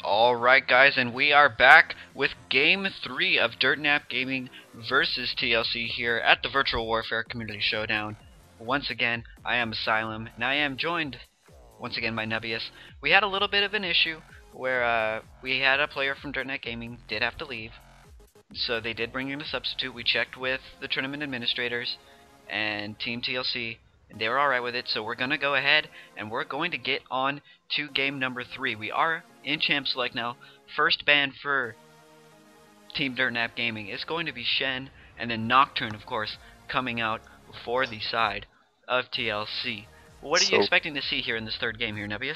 Alright guys, and we are back with Game 3 of Dirt Nap Gaming versus TLC here at the Virtual Warfare Community Showdown. Once again, I am Asylum, and I am joined once again by Nebius. We had a little bit of an issue where we had a player from Dirt Nap Gaming did have to leave, so they did bring in a substitute. We checked with the tournament administrators and Team TLC, and they were alright with it, so we're going to go ahead and we're going to get on to game number 3. We are in Champ Select now. First ban for Team Dirt Nap Gaming is going to be Shen, and then Nocturne, of course, coming out for the side of TLC. What are you expecting to see here in this third game here, Nebius?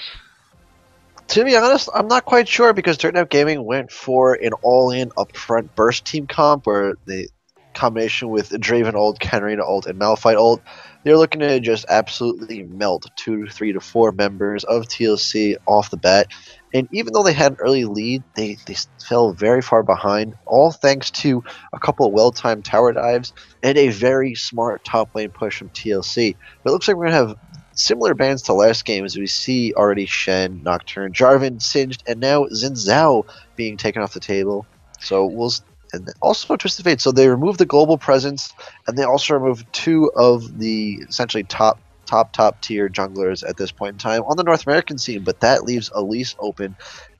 To be honest, I'm not quite sure because Dirtnap Gaming went for an all-in upfront burst team comp where the combination with Draven ult, Kenrina ult, and Malphite ult, they're looking to just absolutely melt 2, 3 to 4 members of TLC off the bat. And even though they had an early lead, they fell very far behind, all thanks to a couple of well-timed tower dives and a very smart top lane push from TLC. But it looks like we're going to have similar bans to last game, as we see already Shen, Nocturne, Jarvan, Singed, and now Xin Zhao being taken off the table. So and also Twisted Fate. So they removed the global presence, and they also removed 2 of the essentially top tier junglers at this point in time on the North American scene. But that leaves Elise open,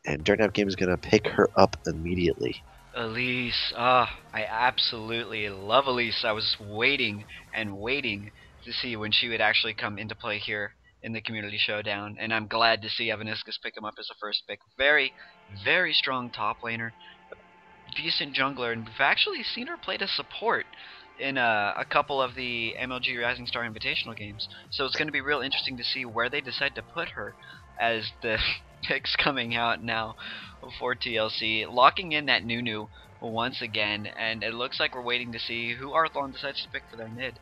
and Dirtnap Game is going to pick her up immediately. Elise, I absolutely love Elise. I was waiting and waiting to see when she would actually come into play here in the Community Showdown, and I'm glad to see Evaniscus pick him up as a first pick. Very, very strong top laner, decent jungler, and we've actually seen her played as support in a couple of the MLG Rising Star Invitational games. So it's going to be real interesting to see where they decide to put her as the picks coming out now for TLC. Locking in that Nunu once again, and it looks like we're waiting to see who Arthlon decides to pick for their mid.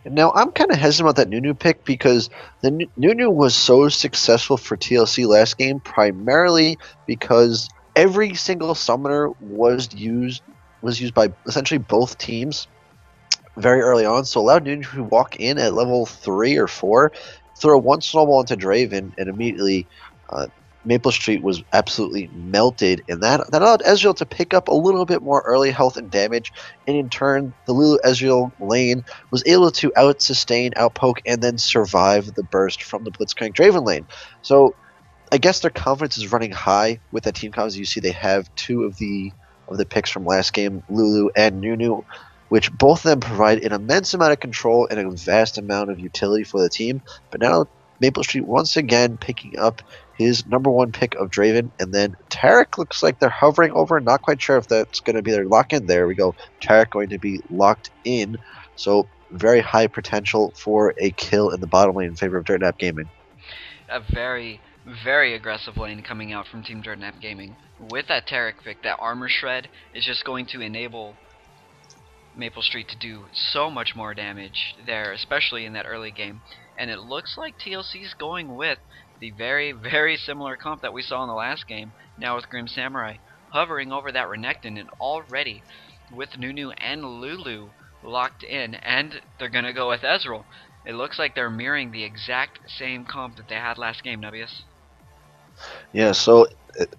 Now, I'm kind of hesitant about that Nunu pick because the Nunu was so successful for TLC last game, primarily because every single summoner was used by essentially both teams very early on. So allowed Nunu to walk in at level 3 or 4, throw one snowball into Draven, and immediately Maple Street was absolutely melted, and that allowed Ezreal to pick up a little bit more early health and damage, and in turn, the Lulu Ezreal lane was able to out-sustain, out-poke, and then survive the burst from the Blitzcrank Draven lane. So I guess their confidence is running high with that team comp. As you see, they have 2 of the picks from last game, Lulu and Nunu, which both of them provide an immense amount of control and a vast amount of utility for the team. But now Maple Street once again picking up his #1 pick of Draven, and then Taric looks like they're hovering over. Not quite sure if that's going to be their lock-in. There we go. Taric going to be locked in. So very high potential for a kill in the bottom lane in favor of Dirtnap Gaming. A very, very aggressive lane coming out from Team Dirt Nap Gaming. With that Taric pick, that armor shred is just going to enable Maple Street to do so much more damage there, especially in that early game. And it looks like TLC's going with the very, very similar comp that we saw in the last game, now with Grim Samurai, hovering over that Renekton, and already with Nunu and Lulu locked in, and they're going to go with Ezreal. It looks like they're mirroring the exact same comp that they had last game, Nebius. Yeah, so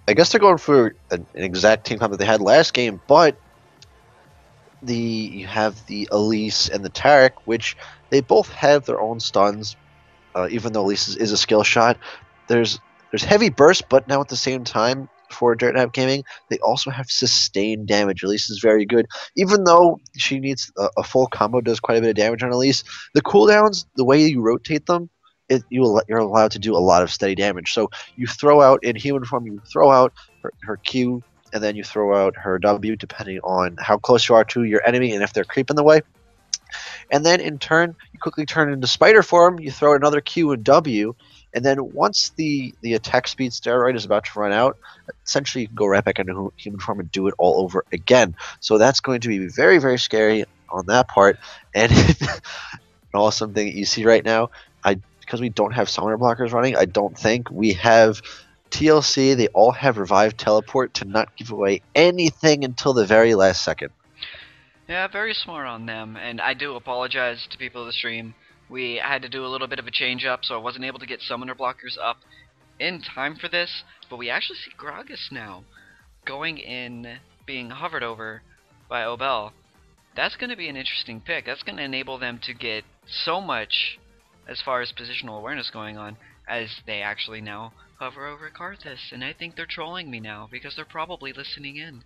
I guess they're going for an exact team comp that they had last game, but you have the Elise and the Taric, which they both have their own stuns. Even though Elise is a skill shot, there's heavy burst, but now at the same time for Dirtnap Gaming, they also have sustained damage. Elise is very good, even though she needs a full combo, does quite a bit of damage on Elise. The cooldowns, the way you rotate them, you're allowed to do a lot of steady damage. So you throw out in human form, you throw out her Q, and then you throw out her W, depending on how close you are to your enemy and if they're creeping the way. And then in turn, you quickly turn into spider form, you throw another Q and W, and then once the attack speed steroid is about to run out, essentially you can go right back into human form and do it all over again. So that's going to be very, very scary on that part. And an awesome thing that you see right now, because we don't have summoner blockers running, I don't think we have TLC. They all have revive teleport to not give away anything until the very last second. Yeah, very smart on them, and I do apologize to people of the stream. We had to do a little bit of a change up, so I wasn't able to get summoner blockers up in time for this, but we actually see Gragas now going in, being hovered over by Obel. That's going to be an interesting pick. That's going to enable them to get so much as far as positional awareness going on, as they actually now hover over Karthus. And I think they're trolling me now because they're probably listening in.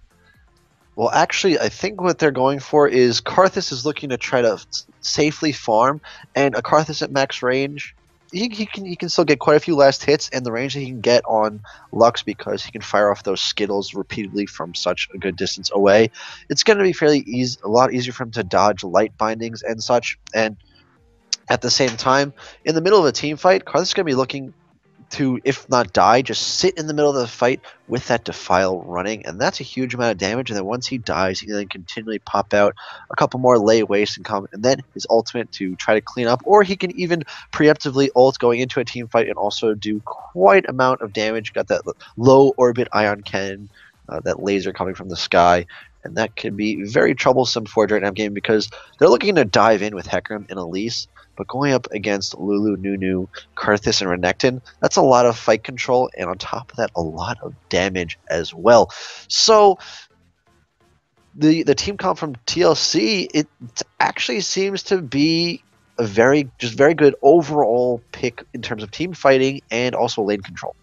Well, actually, I think what they're going for is Karthus is looking to try to safely farm, and a Karthus at max range, he can still get quite a few last hits, and the range that he can get on Lux because he can fire off those Skittles repeatedly from such a good distance away. It's going to be fairly easy, a lot easier for him to dodge light bindings and such. And at the same time, in the middle of a team fight, Karthus is going to be looking to, if not die, just sit in the middle of the fight with that Defile running, and that's a huge amount of damage. And then once he dies, he can then continually pop out a couple more lay waste and come, and then his ultimate to try to clean up, or he can even preemptively ult going into a team fight and also do quite amount of damage. Got that low orbit ion cannon, that laser coming from the sky. And that can be very troublesome for a Dreadnought game because they're looking to dive in with Hecarim and Elise, but going up against Lulu, Nunu, Karthus, and Renekton, that's a lot of fight control, and on top of that, a lot of damage as well. So the team comp from TLC, it actually seems to be a very good overall pick in terms of team fighting and also lane control.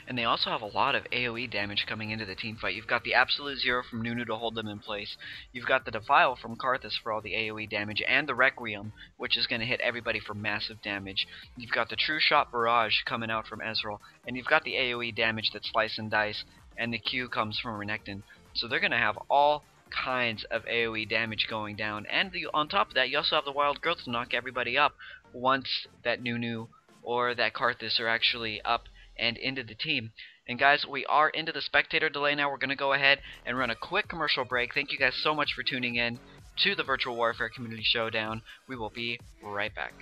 And they also have a lot of AoE damage coming into the team fight. You've got the Absolute Zero from Nunu to hold them in place. You've got the Defile from Karthus for all the AoE damage, and the Requiem, which is going to hit everybody for massive damage. You've got the True Shot Barrage coming out from Ezreal, and you've got the AoE damage that Slice and Dice, and the Q comes from Renekton. So they're going to have all kinds of AoE damage going down, and on top of that, you also have the Wild Growth to knock everybody up once that Nunu or that Karthus are actually up and into the team. And guys, we are into the spectator delay now. We're going to go ahead and run a quick commercial break. Thank you guys so much for tuning in to the Virtual Warfare Community Showdown. We will be right back.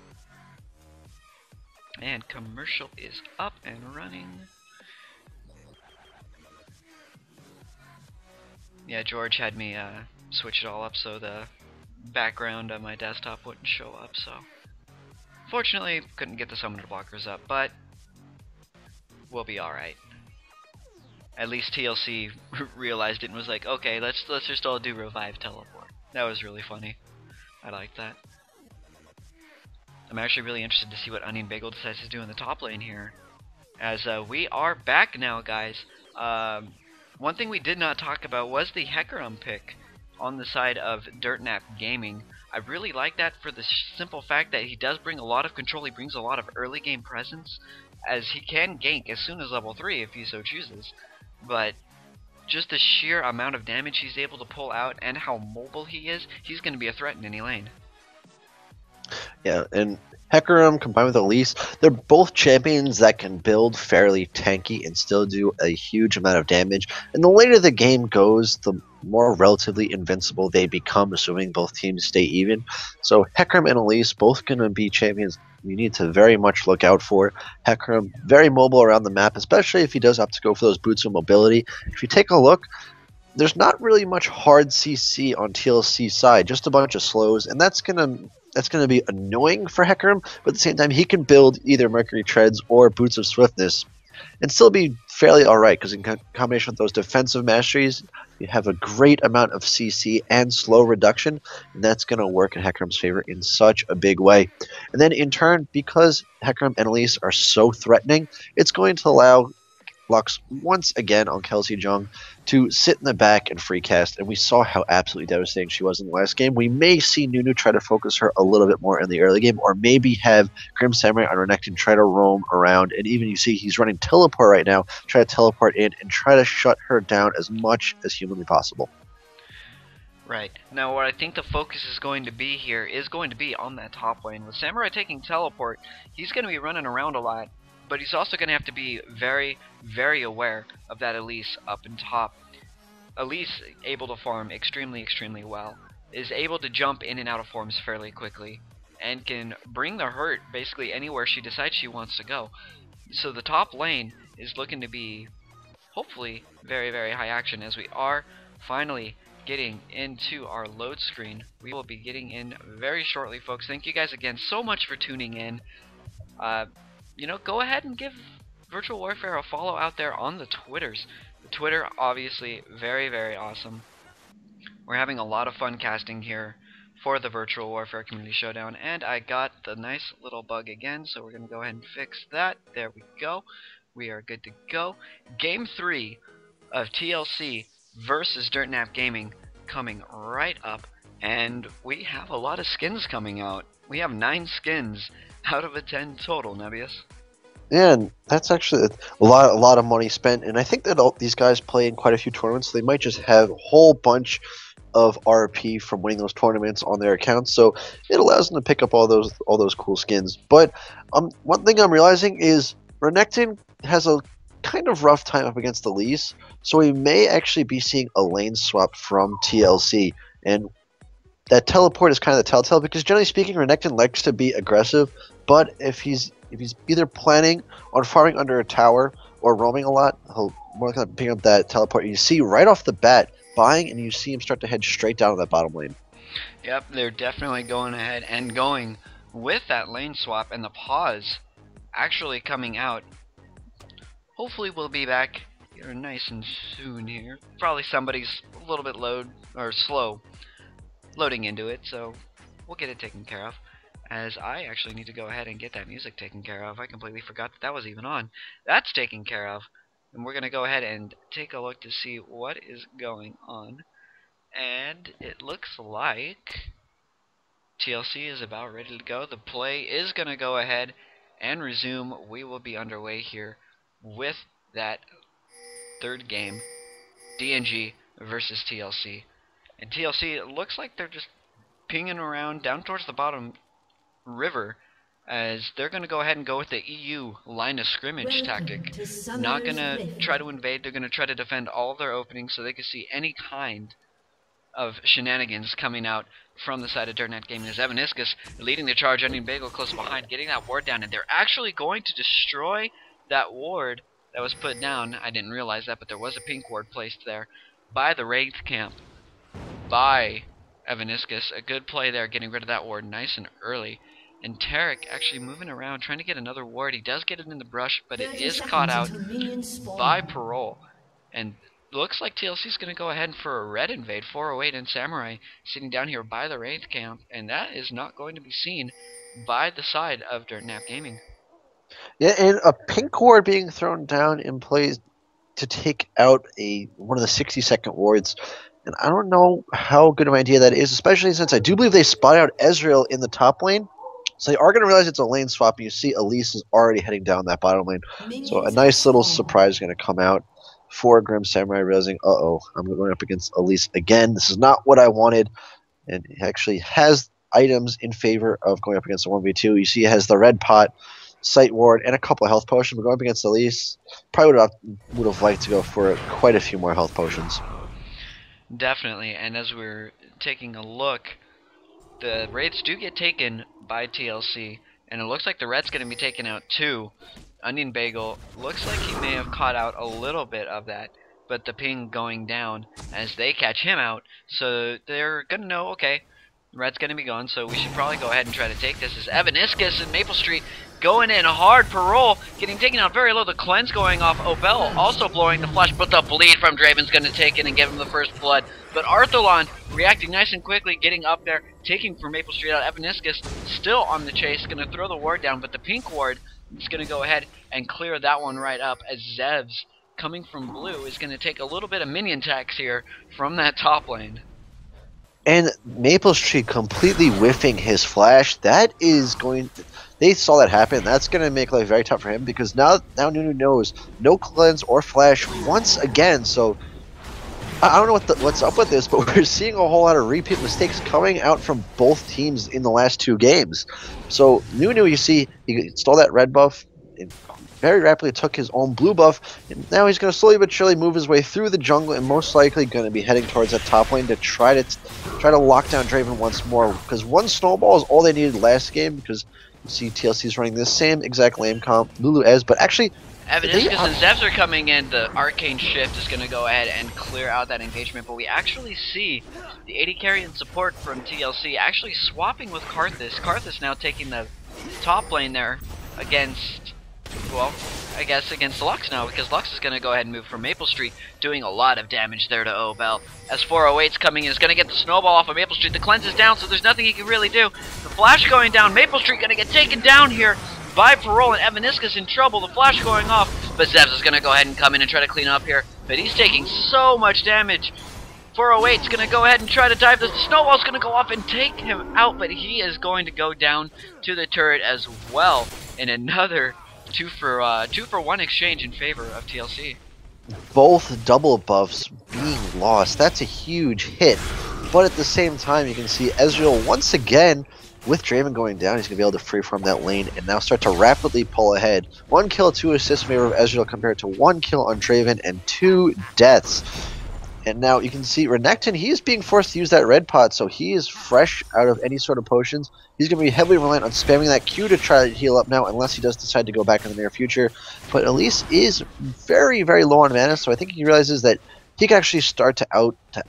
And commercial is up and running. Yeah, George had me switch it all up so the background on my desktop wouldn't show up, so fortunately couldn't get the summoner blockers up, but we'll be alright. At least TLC realized it and was like, okay, let's just all do revive teleport. That was really funny. I like that. I'm actually really interested to see what Onion Bagel decides to do in the top lane here. As we are back now, guys. One thing we did not talk about was the Hecarim pick on the side of Dirtnap Gaming. I really like that for the simple fact that he does bring a lot of control. He brings a lot of early game presence, as he can gank as soon as level 3 if he so chooses. But just the sheer amount of damage he's able to pull out and how mobile he is, he's going to be a threat in any lane. Yeah, and Hecarim combined with Elise, they're both champions that can build fairly tanky and still do a huge amount of damage. And the later the game goes, the more relatively invincible they become, assuming both teams stay even. So Hecarim and Elise both going to be champions you need to very much look out for. Hecarim, very mobile around the map, especially if he does have to go for those boots of mobility. If you take a look, there's not really much hard CC on TLC's side, just a bunch of slows, and that's gonna be annoying for Hecarim, but at the same time, he can build either Mercury Treads or Boots of Swiftness and still be fairly alright, because in combination with those defensive masteries, you have a great amount of CC and slow reduction, and that's going to work in Hecarim's favor in such a big way. And then in turn, because Hecarim and Elise are so threatening, it's going to allow Lux once again on Kelsey Jung to sit in the back and free cast, and we saw how absolutely devastating she was in the last game. We may see Nunu try to focus her a little bit more in the early game, or maybe have Grim Samurai on Renekton try to roam around, and even you see he's running teleport right now, try to teleport in and try to shut her down as much as humanly possible. Right. Now what I think the focus is going to be here is going to be on that top lane. With Samurai taking teleport, he's going to be running around a lot, but he's also going to have to be very, very aware of that Elise up in top. Elise, able to farm extremely, extremely well, is able to jump in and out of forms fairly quickly, and can bring the hurt basically anywhere she decides she wants to go. So the top lane is looking to be, hopefully, very, very high action, as we are finally getting into our load screen. We will be getting in very shortly, folks. Thank you guys again so much for tuning in. You know, go ahead and give Virtual Warfare will follow out there on the Twitters. The Twitter, obviously, very, very awesome. We're having a lot of fun casting here for the Virtual Warfare Community Showdown, and I got the nice little bug again, so we're going to go ahead and fix that. There we go. We are good to go. Game 3 of TLC versus DirtNap Gaming coming right up, and we have a lot of skins coming out. We have 9 skins out of a 10 total, Nebius. Yeah, and that's actually a lot of money spent, and I think that these guys play in quite a few tournaments, so they might just have a whole bunch of RP from winning those tournaments on their accounts, so it allows them to pick up all those cool skins. But one thing I'm realizing is Renekton has a kind of rough time up against Elise, so we may actually be seeing a lane swap from TLC, and that teleport is kind of the telltale, because generally speaking, Renekton likes to be aggressive, but if he's either planning on farming under a tower or roaming a lot, he'll more likely pick up that teleport. You see right off the bat buying, and you see him start to head straight down to that bottom lane. Yep, they're definitely going ahead and going with that lane swap, and the pause actually coming out. Hopefully we'll be back here nice and soon here. Probably somebody's a little bit slow loading into it, so we'll get it taken care of. As I actually need to go ahead and get that music taken care of. I completely forgot that was even on. That's taken care of. And we're going to go ahead and take a look to see what is going on. And it looks like TLC is about ready to go. The play is going to go ahead and resume. We will be underway here with that third game, DNG versus TLC. And TLC, it looks like they're just pinging around down towards the bottom river, as they're going to go ahead and go with the EU line of scrimmage tactic. Not going to try to invade, they're going to try to defend all of their openings so they can see any kind of shenanigans coming out from the side of DirtNap Gaming. As Evaniscus leading the charge, ending Bagel close behind, getting that ward down, and they're actually going to destroy that ward that was put down. I didn't realize that, but there was a pink ward placed there by the Wraith camp, by Evaniscus. A good play there, getting rid of that ward nice and early. And Tarek actually moving around, trying to get another ward. He does get it in the brush, but it is caught out by Parole. And looks like TLC is going to go ahead for a red invade. 408 and Samurai sitting down here by the Wraith camp, and that is not going to be seen by the side of DirtNap Gaming. Yeah, and a pink ward being thrown down in plays to take out one of the 60-second wards. And I don't know how good of an idea that is, especially since I do believe they spot out Ezreal in the top lane. So they are going to realize it's a lane swap, and you see Elise is already heading down that bottom lane. So a nice little surprise is going to come out for Grim Samurai, realizing, uh-oh, I'm going up against Elise again. This is not what I wanted. And he actually has items in favor of going up against a 1v2. You see he has the red pot, sight ward, and a couple of health potions. But going up against Elise, probably would have liked to go for quite a few more health potions. Definitely, and as we're taking a look, the Wraiths do get taken by TLC, and it looks like the red's going to be taken out too. Onion Bagel looks like he may have caught out a little bit of that, but the ping going down as they catch him out, so they're going to know, okay, the red's going to be gone, so we should probably go ahead and try to take this. As Evaniscus and Maple Street going in hard. Parole getting taken out very low. The cleanse going off. Obel also blowing the flash, but the bleed from Draven's going to take it and give him the first blood. But Artholon reacting nice and quickly, getting up there, taking from Maple Street out. Evaniscus still on the chase, going to throw the ward down, but the pink ward is going to go ahead and clear that one right up, as Zevs coming from blue is going to take a little bit of minion tax here from that top lane. And Maple Street completely whiffing his flash. That is going to, they saw that happen. That's going to make life very tough for him, because now Nunu knows no cleanse or flash once again. So I don't know what's up with this, but we're seeing a whole lot of repeat mistakes coming out from both teams in the last two games. So Nunu, you see, he stole that red buff, and very rapidly took his own blue buff, and now he's going to slowly but surely move his way through the jungle, and most likely going to be heading towards that top lane to try to lock down Draven once more, because one snowball is all they needed last game, because you see TLC is running this same exact lane comp, Lulu Ez, but actually Evaniscus and Zevs are coming in. The Arcane Shift is going to go ahead and clear out that engagement, but we actually see the AD carry and support from TLC actually swapping with Karthus. Karthus now taking the top lane there against, well, I guess, against Lux now, because Lux is going to go ahead and move from Maple Street, doing a lot of damage there to Obel. As 408's coming in, is going to get the snowball off of Maple Street. The cleanse is down, so there's nothing he can really do. The flash going down. Maple Street going to get taken down here by Parole, and Evaniscus in trouble. The flash going off, but Zevs is going to go ahead and come in and try to clean up here. But he's taking so much damage. 408's going to go ahead and try to dive. The snowball's going to go off and take him out, but he is going to go down to the turret as well in another 2-for-1 exchange in favor of TLC. Both double buffs being lost. That's a huge hit. But at the same time, you can see Ezreal once again, with Draven going down, he's going to be able to freeform that lane and now start to rapidly pull ahead. 1 kill, 2 assists in favor of Ezreal compared to 1 kill on Draven and 2 deaths. And now you can see Renekton, he is being forced to use that red pot, so he is fresh out of any sort of potions. He's going to be heavily reliant on spamming that Q to try to heal up now, unless he does decide to go back in the near future. But Elise is very, very low on mana, so I think he realizes that he can actually start to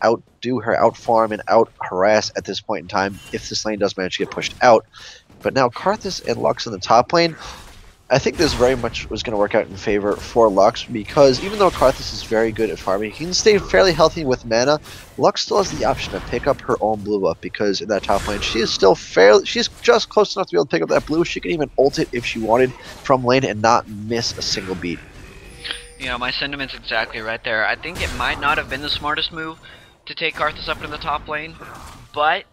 outdo her, outfarm and out-harass at this point in time, if this lane does manage to get pushed out. But now Karthus and Lux in the top lane, I think this very much was going to work out in favor for Lux, because even though Karthus is very good at farming, he can stay fairly healthy with mana. Lux still has the option to pick up her own blue buff, because in that top lane she is still she's just close enough to be able to pick up that blue. She can even ult it if she wanted from lane and not miss a single beat. You know, my sentiment's exactly right there. I think it might not have been the smartest move to take Karthus up into the top lane, but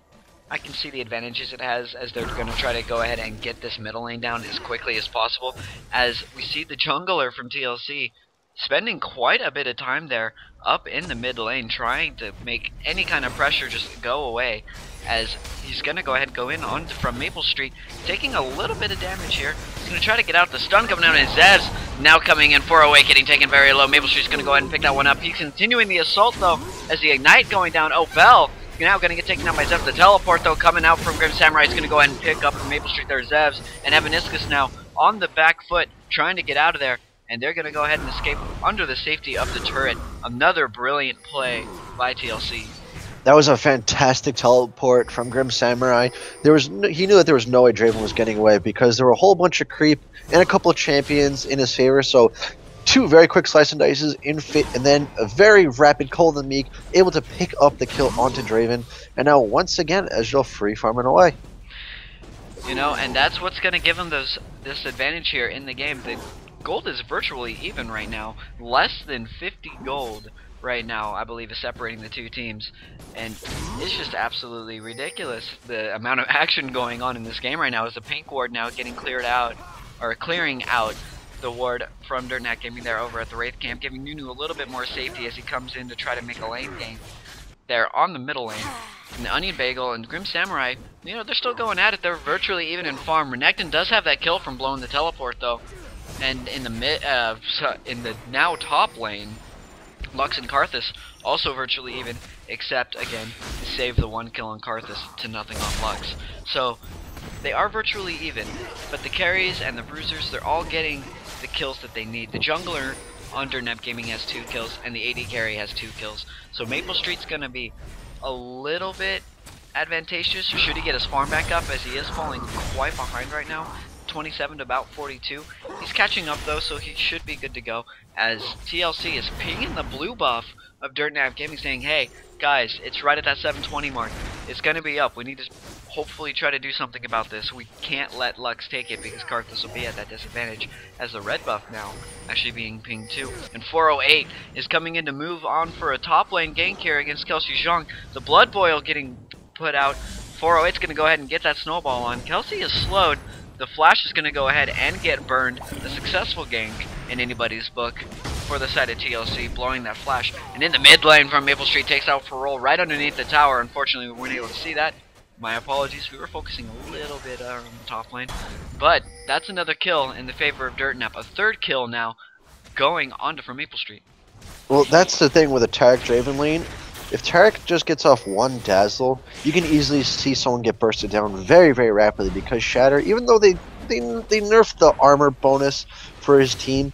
I can see the advantages it has, as they're going to try to go ahead and get this middle lane down as quickly as possible, as we see the jungler from TLC spending quite a bit of time there up in the mid lane, trying to make any kind of pressure just go away, as he's going to go ahead and go in on from Maple Street, taking a little bit of damage here. He's going to try to get out. The stun coming out, and Zevs now coming in. 408 getting taken very low. Maple Street's going to go ahead and pick that one up. He's continuing the assault though, as the Ignite going down. Oh, Bell now going to get taken out by Zevs. The teleport though coming out from Grim Samurai is going to go ahead and pick up from Maple Street. There's Zevs, and Evaniscus now on the back foot trying to get out of there, and they're going to go ahead and escape under the safety of the turret. Another brilliant play by TLC. That was a fantastic teleport from Grim Samurai. He knew that there was no way Draven was getting away, because there were a whole bunch of creep and a couple of champions in his favor. So 2 very quick slice and dices in fit, and then a very rapid Cold and Meek, able to pick up the kill onto Draven. And now once again, Ezreal free farming away. You know, and that's what's going to give him this advantage here in the game. The gold is virtually even right now. Less than 50 gold right now, I believe, is separating the two teams. And it's just absolutely ridiculous, the amount of action going on in this game right now, as the pink ward now getting clearing out the ward from Dirtnap Gaming there over at the Wraith camp, giving Nunu a little bit more safety as he comes in to try to make a lane gain there on the middle lane. And the Onion Bagel and Grim Samurai, you know, they're still going at it. They're virtually even in farm. Renekton does have that kill from blowing the teleport though. And in the now top lane, Lux and Karthus also virtually even, except again, save the 1 kill on Karthus to nothing on Lux. So they are virtually even, but the carries and the bruisers, they're all getting the kills that they need. The jungler on Dirtnap Gaming has 2 kills, and the AD carry has 2 kills. So Maple Street's gonna be a little bit advantageous should he get his farm back up, as he is falling quite behind right now. 27 to about 42. He's catching up though, so he should be good to go, as TLC is pinging the blue buff of Dirtnap Gaming, saying, hey guys, it's right at that 720 mark. It's gonna be up. We need to hopefully try to do something about this. We can't let Lux take it, because Karthus will be at that disadvantage, as the red buff now actually being pinged too. And 408 is coming in to move on for a top lane gank here against Kelsey Zhang. The Blood Boil getting put out. 408's going to go ahead and get that snowball on. Kelsey is slowed. The flash is going to go ahead and get burned. A successful gank in anybody's book for the side of TLC, blowing that flash. And in the mid lane from Maple Street, takes out Ferrol right underneath the tower. Unfortunately, we weren't able to see that. My apologies, we were focusing a little bit on the top lane. But that's another kill in the favor of Dirtnap. A 3rd kill now going on to from Maple Street. Well, that's the thing with a Taric Draven lane. If Taric just gets off 1 Dazzle, you can easily see someone get bursted down very, very rapidly, because Shatter, even though they nerfed the armor bonus for his team,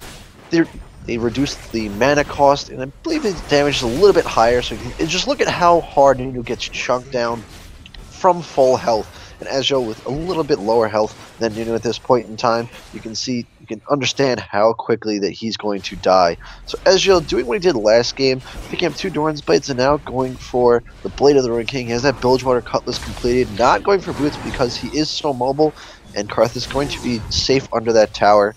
they reduced the mana cost, and I believe his damage is a little bit higher, so you can just look at how hard Nunu gets chunked down from full health. And Ezreal with a little bit lower health than Nunu at this point in time, you can see can understand how quickly that he's going to die. So Ezreal doing what he did last game, picking up 2 Doran's Blades and now going for the Blade of the Ruined King. He has that Bilgewater Cutlass completed, not going for boots because he is so mobile, and Karth is going to be safe under that tower.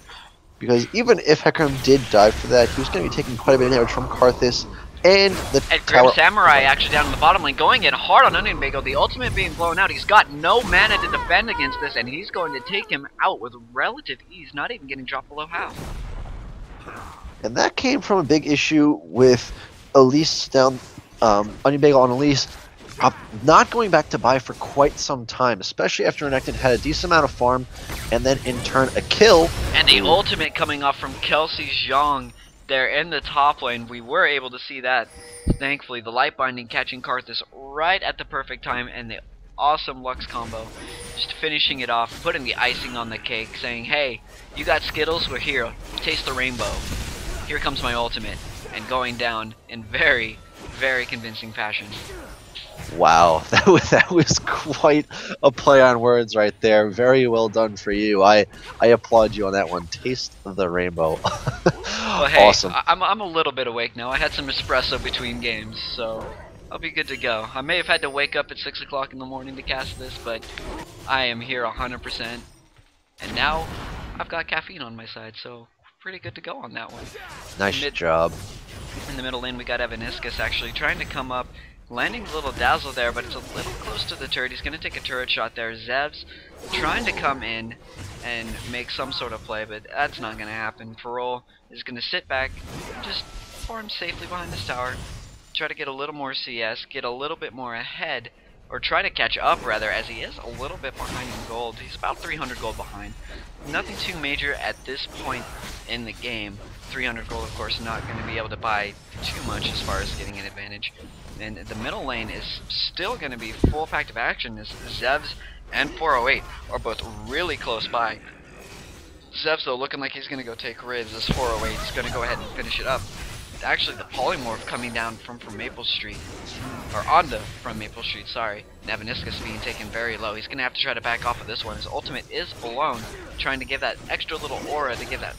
Because even if Hecarim did die for that, he was going to be taking quite a bit of damage from Karthus and the And tower. Grim Samurai actually down in the bottom lane, going in hard on Onion Bagel. The ultimate being blown out. He's got no mana to defend against this, and he's going to take him out with relative ease, not even getting dropped below half. And that came from a big issue with Elise down, Onion Bagel on Elise, not going back to buy for quite some time, especially after Renekton had a decent amount of farm, and then in turn a kill. And the ultimate coming off from Kelsey Zhang there in the top lane. We were able to see that. Thankfully, the light binding catching Karthus right at the perfect time, and the awesome Lux combo. Just finishing it off, putting the icing on the cake, saying, hey, you got Skittles? We're here. Taste the rainbow. Here comes my ultimate. And going down in very, very convincing fashion. Wow, that was quite a play on words right there. Very well done for you. I applaud you on that one. Taste the rainbow. Well, hey, awesome. I'm a little bit awake now. I had some espresso between games, so I'll be good to go. I may have had to wake up at 6 o'clock in the morning to cast this, but I am here 100%. And now I've got caffeine on my side, so pretty good to go on that one. Nice job. In the middle lane, we got Evaniscus actually trying to come up. Landing a little dazzle there, but it's a little close to the turret. He's going to take a turret shot there. Zev's trying to come in and make some sort of play, but that's not going to happen. Parole is going to sit back, just farm safely behind this tower, try to get a little more CS, get a little bit more ahead, or try to catch up rather, as he is a little bit behind in gold. He's about 300 gold behind. Nothing too major at this point in the game. 300 gold, of course, not going to be able to buy too much as far as getting an advantage. And the middle lane is still going to be full packed of action as Zevs and 408 are both really close by. Zevs, though, looking like he's going to go take Riz as 408 is going to go ahead and finish it up. Actually, the polymorph coming down from Maple Street, or onto from Maple Street, sorry. And Evaniscus being taken very low. He's going to have to try to back off of this one. His ultimate is blown, trying to give that extra little aura to give that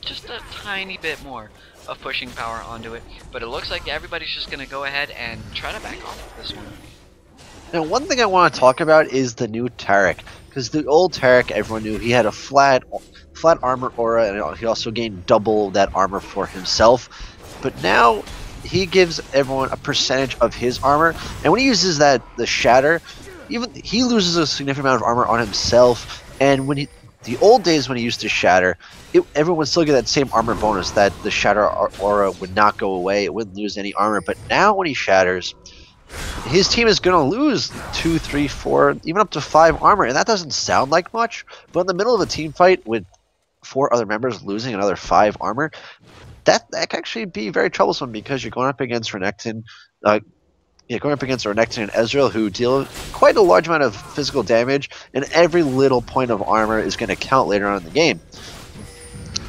just a tiny bit more of pushing power onto it. But it looks like everybody's just going to go ahead and try to back off of this one. Now, one thing I want to talk about is the new Taric, because the old Taric, everyone knew he had a flat armor aura, and he also gained double that armor for himself. But now he gives everyone a percentage of his armor, and when he uses the shatter, even he loses a significant amount of armor on himself. And when the old days when he used to shatter, everyone would still get that same armor bonus, that the shatter aura would not go away, it wouldn't lose any armor. But now when he shatters, his team is going to lose 2, 3, 4, even up to 5 armor, and that doesn't sound like much, but in the middle of a team fight with 4 other members losing another 5 armor, that can actually be very troublesome, because you're going up against Renekton, and Ezreal, who deal quite a large amount of physical damage, and every little point of armor is going to count later on in the game.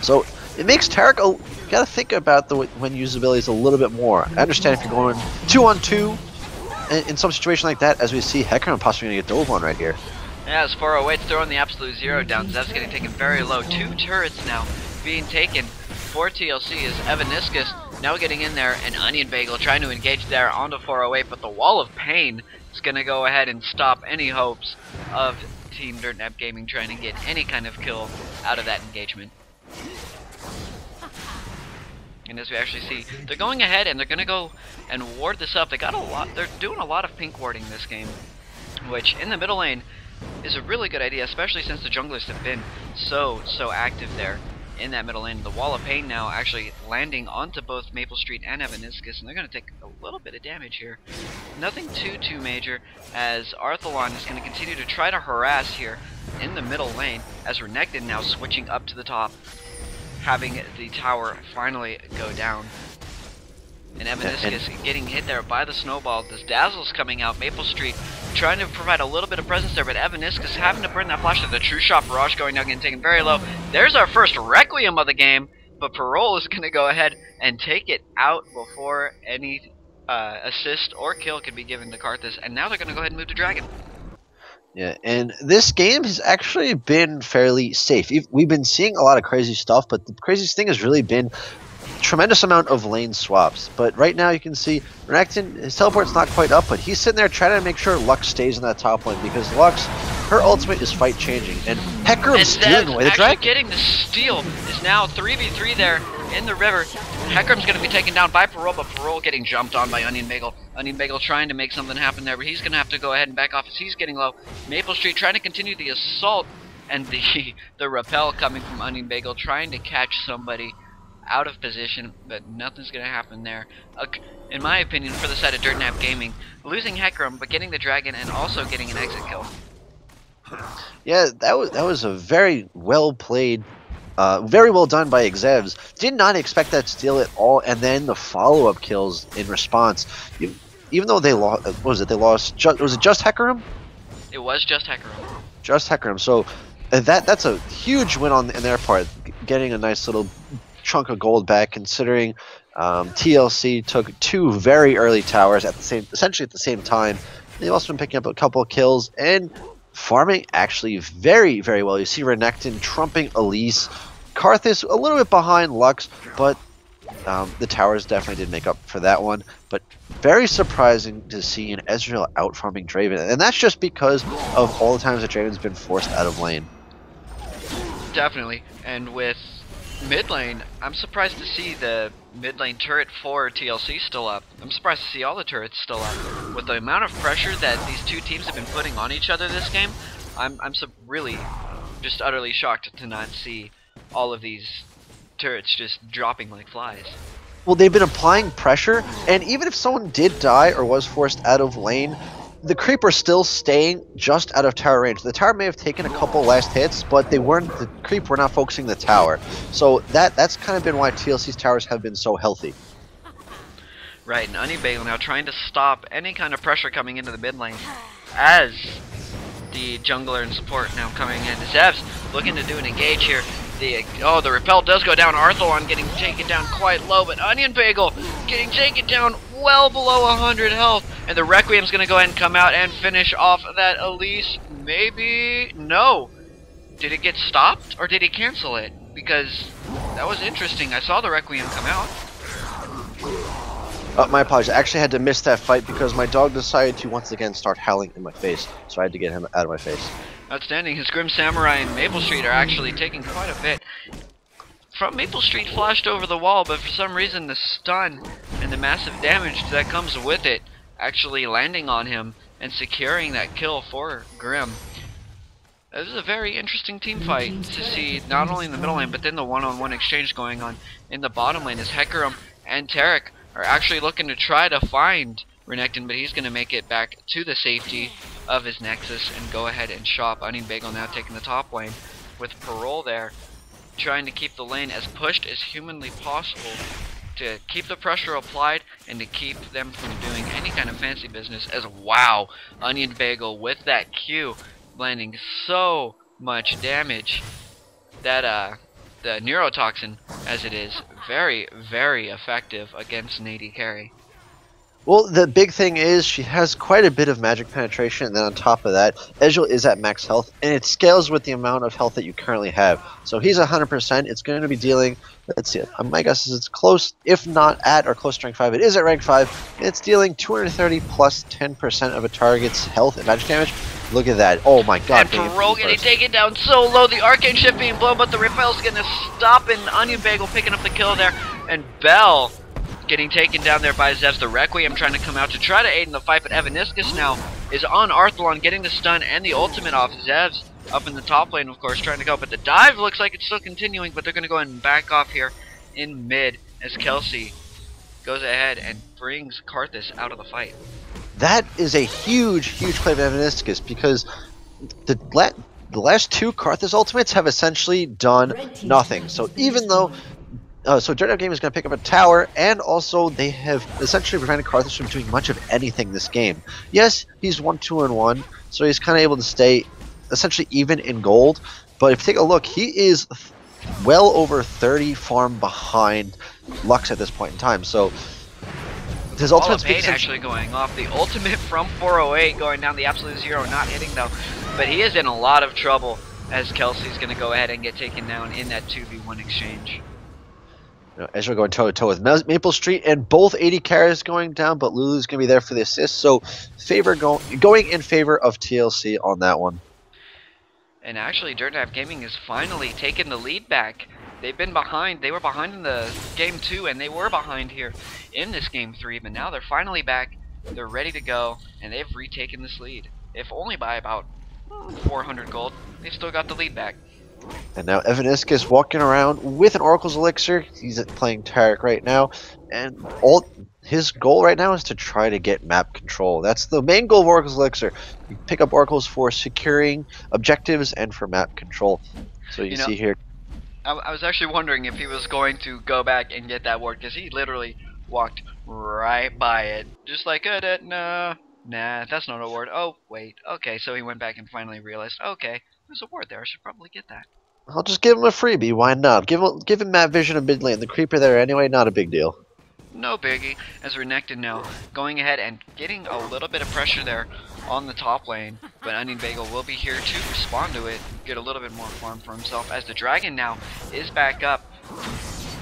So it makes Taric, you got to think about when usability is a little bit more. I understand if you're going 2-on-2 in some situation like that, as we see Hecarim possibly going to get dove on right here. Yeah, as 408's throwing the absolute zero down. Zev's getting taken very low. 2 turrets now being taken for TLC is Evaniscus now getting in there, and Onion Bagel trying to engage there onto 408, but the Wall of Pain is going to go ahead and stop any hopes of Team Dirtnap Gaming trying to get any kind of kill out of that engagement. And as we actually see, they're going ahead and they're going to go and ward this up. They're doing a lot of pink warding this game, which in the middle lane is a really good idea, especially since the junglers have been so active there in that middle lane. The Wall of Pain now actually landing onto both Maple Street and Evaniscus, and they're going to take a little bit of damage here. Nothing too major, as Arthalon is going to continue to try to harass here in the middle lane, as Renekton now switching up to the top, having the tower finally go down. And Evaniscus getting hit there by the snowball. This Dazzle's coming out. Maple Street trying to provide a little bit of presence there, but Evaniscus having to burn that flash to the True Shot Barrage going down, getting taken very low. There's our first Requiem of the game, but Parole is going to go ahead and take it out before any assist or kill could be given to Karthus, and now they're going to go ahead and move to Dragon. Yeah, and this game has actually been fairly safe. We've been seeing a lot of crazy stuff, but the craziest thing has really been tremendous amount of lane swaps. But right now you can see Renekton, his teleport's not quite up, but he's sitting there trying to make sure Lux stays in that top lane because Lux, her ultimate is fight changing, and Hecarim's stealing away the dragon. Getting the steal is now 3v3 there in the river. Hecarim's going to be taken down by Parole, but Parole getting jumped on by Onion Bagel. Onion Bagel trying to make something happen there, but he's going to have to go ahead and back off as he's getting low. Maple Street trying to continue the assault, and the rappel coming from Onion Bagel trying to catch somebody out of position, but nothing's going to happen there. In my opinion, for the side of Dirtnap Gaming, losing Hecarim, but getting the dragon and also getting an exit kill. Yeah, that was a very well played, very well done by Xevs. Did not expect that steal at all, and then the follow-up kills in response. Even though they lost, what was it? They lost. Was it just Hecarim? It was just Hecarim. Just Hecarim. So that's a huge win in their part, getting a nice little chunk of gold back. Considering TLC took 2 very early towers essentially at the same time. They've also been picking up a couple of kills and farming actually very, very well. You see Renekton trumping Elise. Karthus a little bit behind Lux, but the towers definitely did make up for that one. But very surprising to see an Ezreal out farming Draven. And that's just because of all the times that Draven's been forced out of lane. Definitely. And with mid lane, I'm surprised to see the mid lane turret for TLC still up. I'm surprised to see all the turrets still up. With the amount of pressure that these two teams have been putting on each other this game, I'm really just utterly shocked to not see all of these turrets just dropping like flies. Well, they've been applying pressure, and even if someone did die or was forced out of lane, the creeper still staying just out of tower range. The tower may have taken a couple last hits, but they weren't. The creep were not focusing the tower, so that's kind of been why TLC's towers have been so healthy. Right, and Onion Bagel now trying to stop any kind of pressure coming into the mid lane as the jungler and support now coming in. Zev's looking to do an engage here. The repel does go down. Arthelon getting taken down quite low, but Onion Bagel getting taken down well below 100 health. And the Requiem's going to go ahead and come out and finish off that Elise. Maybe? No. Did it get stopped or did he cancel it? Because that was interesting. I saw the Requiem come out. My apologies. I actually had to miss that fight because my dog decided to once again start howling in my face. So I had to get him out of my face. Outstanding. His Grim Samurai and Maple Street are actually taking quite a bit. From Maple Street flashed over the wall, but for some reason the stun and the massive damage that comes with it actually landing on him and securing that kill for Grim. This is a very interesting team fight to see, not only in the middle lane, but then the one-on-one exchange going on in the bottom lane as Hecarim and Tarek are actually looking to try to find Renekton, but he's going to make it back to the safety of his Nexus and go ahead and shop. Onion Bagel now taking the top lane with Parole there, trying to keep the lane as pushed as humanly possible to keep the pressure applied and to keep them from doing any kind of fancy business. As wow, Onion Bagel with that Q landing so much damage that the neurotoxin, as it is, very, very effective against an AD carry. Well, the big thing is she has quite a bit of magic penetration, and then on top of that, Ezreal is at max health, and it scales with the amount of health that you currently have. So he's 100%. It's going to be dealing, let's see, my guess is it's close, if not at or close to rank 5. It is at rank 5. It's dealing 230 plus 10% of a target's health and magic damage. Look at that. Oh my god. And Parole getting taken down so low. The Arcane Shift being blown, but the repel's going to stop, and Onion Bagel picking up the kill there. And Bell getting taken down there by Zevs. The Requiem trying to come out to try to aid in the fight, but Evaniscus now is on Arthelon, getting the stun and the ultimate off. Zevs up in the top lane, of course, trying to go, but the dive looks like it's still continuing, but they're going to go ahead and back off here in mid as Kelsey goes ahead and brings Karthus out of the fight. That is a huge, huge play of Evaniscus, because the last 2 Karthus ultimates have essentially done nothing. So even though so Dirtnap Gaming is going to pick up a tower, and also they have essentially prevented Karthus from doing much of anything this game. Yes, he's 1-2-1, so he's kind of able to stay essentially even in gold, but if you take a look, he is well over 30 farm behind Lux at this point in time. So his ultimate pain actually going off. The ultimate from 408 going down the absolute zero, not hitting though. but he is in a lot of trouble as Kelsey's going to go ahead and get taken down in that 2v1 exchange. Ezreal going toe-to-toe with Maple Street, and both 80 carries going down, but Lulu's going to be there for the assist, so going in favor of TLC on that one. And actually, Dirtnap Gaming has finally taken the lead back. They've been behind. They were behind in the game 2, and they were behind here in this game 3, but now they're finally back. They're ready to go, and they've retaken this lead. If only by about 400 gold, they've still got the lead back. And now Evan Iskis walking around with an Oracle's Elixir. He's playing Tarek right now, and all his goal right now is to try to get map control. That's the main goal of Oracle's Elixir. You pick up Oracles for securing objectives and for map control. So you see here. I was actually wondering if he was going to go back and get that ward, because he literally walked right by it. Just like, nah, that's not a ward. Oh, wait, okay, so he went back and finally realized, okay, there's a ward there, I should probably get that. I'll just give him a freebie, why not? Give him map vision in mid lane. The creeper there anyway, not a big deal. No biggie, as Renekton now going ahead and getting a little bit of pressure there on the top lane, but Onion Bagel will be here to respond to it, get a little bit more farm for himself, as the dragon now is back up.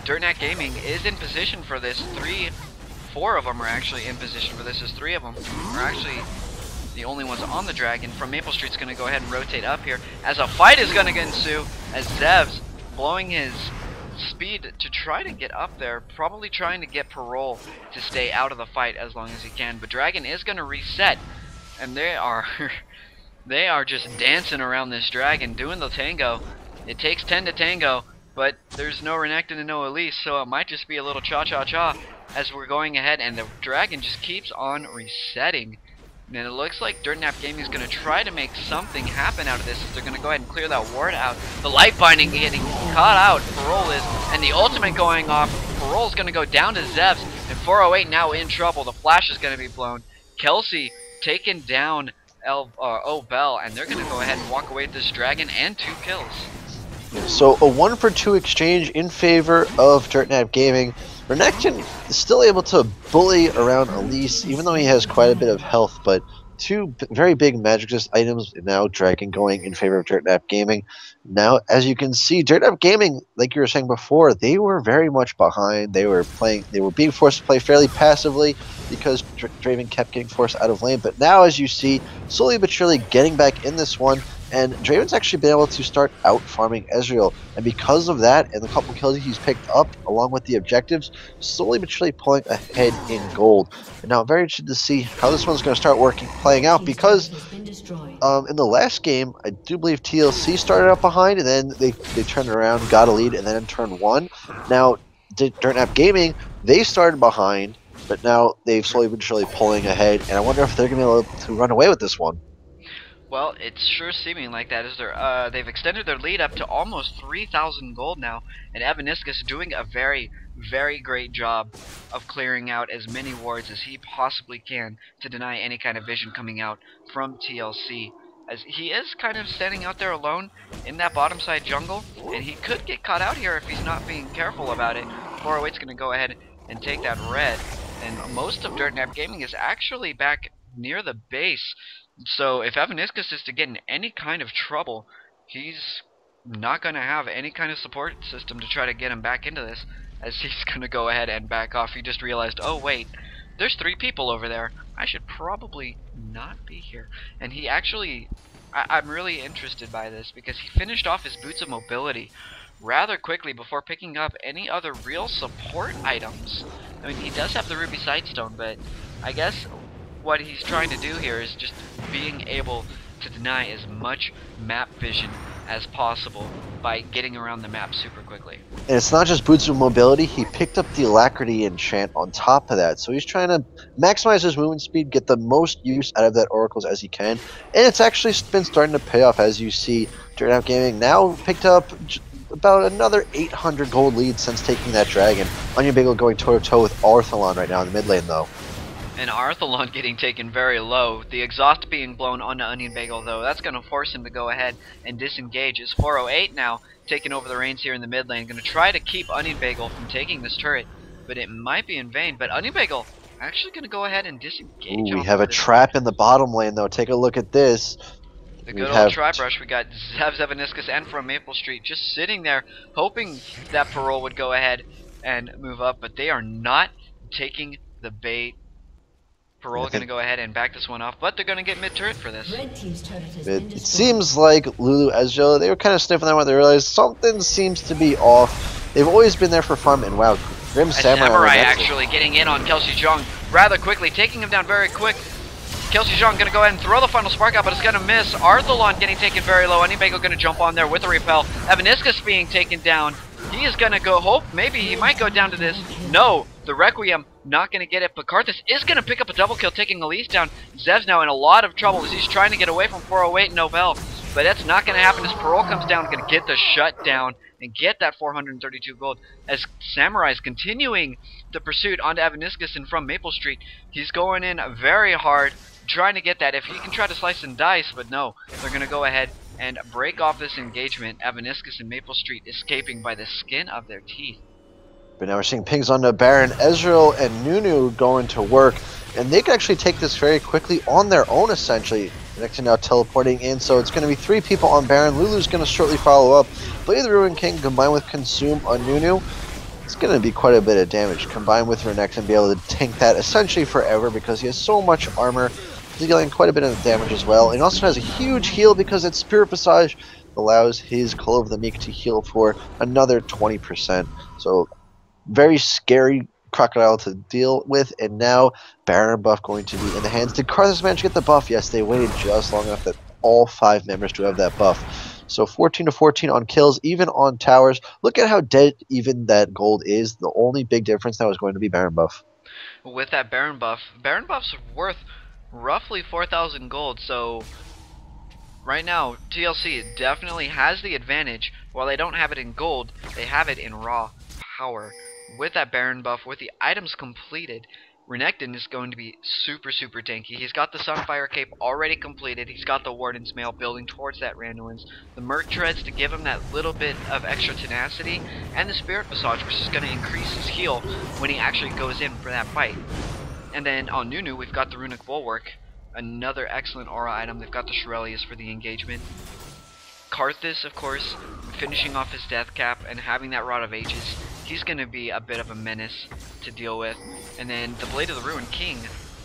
Dirtnap Gaming is in position for this. 4 of them are actually in position for this, as 3 of them are actually the only ones on the dragon. From Maple Street's going to go ahead and rotate up here, as a fight is going to ensue, as Zev's blowing his speed to try to get up there, probably trying to get Parole to stay out of the fight as long as he can. But Dragon is going to reset, and they are just dancing around this dragon, doing the tango. It takes 10 to tango, but there's no Renekton and no Elise, so it might just be a little cha-cha-cha as we're going ahead, and the dragon just keeps on resetting. And it looks like Dirtnap Gaming is going to try to make something happen out of this. They're going to go ahead and clear that ward out. The light binding getting caught out, Parole is, and the ultimate going off. Parole is going to go down to Zevs, and 408 now in trouble. The flash is going to be blown. Kelsey taken down Bell, and they're going to go ahead and walk away with this dragon and 2 kills. So a 1-for-2 exchange in favor of Dirtnap Gaming. Renekton is still able to bully around Elise, even though he has quite a bit of health, but 2 very big magic resist items, and now Dragon going in favor of Dirtnap Gaming. Now, as you can see, Dirtnap Gaming, like you were saying before, they were very much behind. They were being forced to play fairly passively because Draven kept getting forced out of lane, but now, as you see, slowly but surely getting back in this one. And Draven's actually been able to start out-farming Ezreal, and because of that, and the couple kills he's picked up, along with the objectives, slowly but surely pulling ahead in gold. And now I'm very interested to see how this one's going to start playing out, because in the last game, I do believe TLC started up behind, and then they turned around, got a lead, and then in turn 1. Now, Dirtnap Gaming, they started behind, but now they've slowly but surely pulling ahead, and I wonder if they're going to be able to run away with this one. Well, it's sure seeming like that, as they've extended their lead up to almost 3,000 gold now, and Evaniscus doing a very, very great job of clearing out as many wards as he possibly can to deny any kind of vision coming out from TLC, as he is kind of standing out there alone in that bottom side jungle, and he could get caught out here if he's not being careful about it. 408's going to go ahead and take that red, and most of Dirtnap Gaming is actually back near the base. So if Evaniscus is to get in any kind of trouble, he's not going to have any kind of support system to try to get him back into this, as he's going to go ahead and back off. He just realized, oh wait, there's 3 people over there. I should probably not be here. And he actually, I'm really interested by this, because he finished off his Boots of Mobility rather quickly before picking up any other real support items. I mean, he does have the Ruby Sightstone, but I guess what he's trying to do here is just being able to deny as much map vision as possible by getting around the map super quickly. And it's not just Boots of Mobility, he picked up the Alacrity enchant on top of that. So he's trying to maximize his movement speed, get the most use out of that Oracles as he can. And it's actually been starting to pay off, as you see. Dirtnap Gaming now picked up about another 800 gold lead since taking that dragon. Onion Bagel going toe-to-toe with Arthalon right now in the mid lane, though. And Arthalon getting taken very low. The exhaust being blown onto Onion Bagel, though, that's going to force him to go ahead and disengage. As 408 now taking over the reins here in the mid lane, going to try to keep Onion Bagel from taking this turret, but it might be in vain. But Onion Bagel actually going to go ahead and disengage. Ooh, we have a trap in the bottom lane, though. Take a look at this. The We good old have Tri-Brush. We got Zev, Zevaniscus, and from Maple Street just sitting there hoping that Parole would go ahead and move up, but they are not taking the bait. Parole going to go ahead and back this one off, but they're going to get mid-turret for this. Red team's turret has been It destroyed. seems like Lulu Ezreal, they were kind of sniffing that when they realized something seems to be off. They've always been there for fun, and wow, Grim Samurai actually getting in on Kelsey Zhang rather quickly, taking him down very quick. Kelsey Zhang going to go ahead and throw the final spark out, but it's going to miss. Arthalon getting taken very low. Anibago going to jump on there with a repel. Evaniscus being taken down. He is going to go, hope, maybe he might go down to this. No, the Requiem not going to get it, but Karthus is going to pick up a double kill, taking Elise down. Zev's now in a lot of trouble as he's trying to get away from 408 and Nobel, but that's not going to happen as Parole comes down, going to get the shutdown and get that 432 gold as Samurai is continuing the pursuit onto Evaniscus and from Maple Street. He's going in very hard, trying to get that if he can try to slice and dice, but no, they're going to go ahead and break off this engagement. Evaniscus and Maple Street escaping by the skin of their teeth. But now we're seeing pings on the Baron. Ezreal and Nunu going to work, and they can actually take this very quickly on their own, essentially. Next now teleporting in, so it's going to be 3 people on Baron. Lulu's going to shortly follow up. Blade of the Ruined King combined with Consume on Nunu. It's going to be quite a bit of damage, combined with Renekton and be able to tank that essentially forever because he has so much armor. He's dealing quite a bit of damage as well. And he also has a huge heal because its Spirit Visage allows his Call of the Meek to heal for another 20%. So very scary Crocodile to deal with, and now Baron buff going to be in the hands. Did Karthus manage to get the buff? Yes, they waited just long enough that all 5 members to have that buff. So 14 to 14 on kills, even on towers. Look at how dead even that gold is. The only big difference now is going to be Baron buff. With that Baron buff's worth roughly 4,000 gold, so right now TLC definitely has the advantage. While they don't have it in gold, they have it in raw power. With that Baron buff, with the items completed, Renekton is going to be super tanky. He's got the Sunfire Cape already completed. He's got the Warden's Mail building towards that Randuin's. The Merc Treads to give him that little bit of extra tenacity. And the Spirit Visage, which is going to increase his heal when he actually goes in for that fight. And then on Nunu, we've got the Runic Bulwark. Another excellent aura item. They've got the Shurelius for the engagement. Karthus, of course, finishing off his death cap and having that Rod of Ages. He's going to be a bit of a menace to deal with. And then the Blade of the Ruined King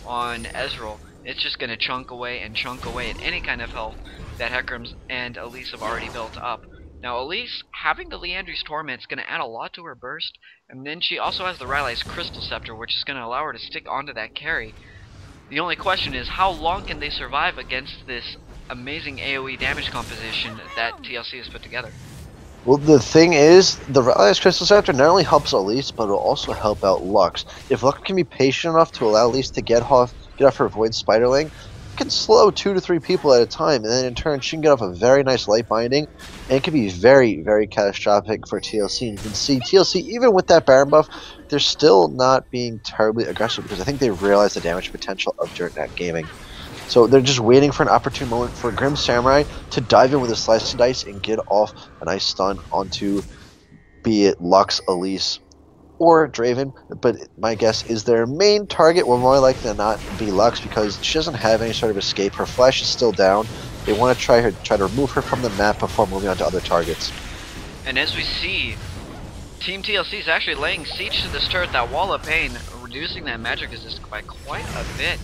on Ezreal, it's just going to chunk away at any kind of health that Hecarim's and Elise have already built up. Now Elise, having the Liandry's Torment is going to add a lot to her burst, and then she also has the Rylai's Crystal Scepter, which is going to allow her to stick onto that carry. The only question is, how long can they survive against this amazing AoE damage composition that TLC has put together? Well, the thing is, the Rylai's Crystal Scepter not only helps Elise, but it'll also help out Lux. If Lux can be patient enough to allow Elise to get off her Void Spiderling, it can slow 2 to 3 people at a time, and then in turn she can get off a very nice light binding, and it can be very catastrophic for TLC. And you can see TLC, even with that Baron buff, they're still not being terribly aggressive because I think they realize the damage potential of Dirtnet Gaming. So they're just waiting for an opportune moment for Grim Samurai to dive in with a slice and dice and get off a nice stun onto, be it Lux, Elise, or Draven. But my guess is their main target will more likely than not be Lux because she doesn't have any sort of escape. Her flash is still down. They want to try to remove her from the map before moving on to other targets. And as we see, Team TLC is actually laying siege to this turret, that Wall of Pain, reducing that magic resist by quite a bit.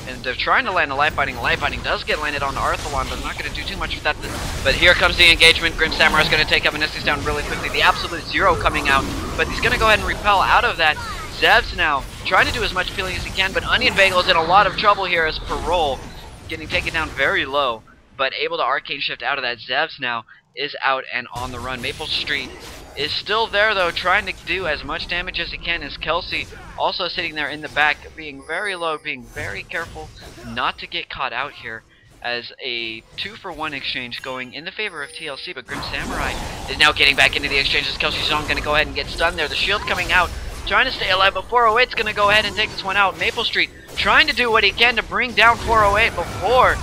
And they're trying to land a light binding. Light binding does get landed on Arthalon, but I'm not going to do too much with that. But here comes the engagement. Grim Samurai is going to take Evaniscus down really quickly. The Absolute Zero coming out, but he's going to go ahead and repel out of that. Zev's now trying to do as much peeling as he can, but Onion Bagel is in a lot of trouble here as Parole getting taken down very low, but able to Arcane Shift out of that. Zev's now is out and on the run. Maple Street is still there though, trying to do as much damage as he can, as Kelsey also sitting there in the back, being very low, being very careful not to get caught out here, as a 2-for-1 exchange going in the favor of TLC. But Grim Samurai is now getting back into the exchange as Kelsey Zhang going to go ahead and get stunned there. The shield coming out, trying to stay alive, but 408's going to go ahead and take this one out. Maple Street trying to do what he can to bring down 408 before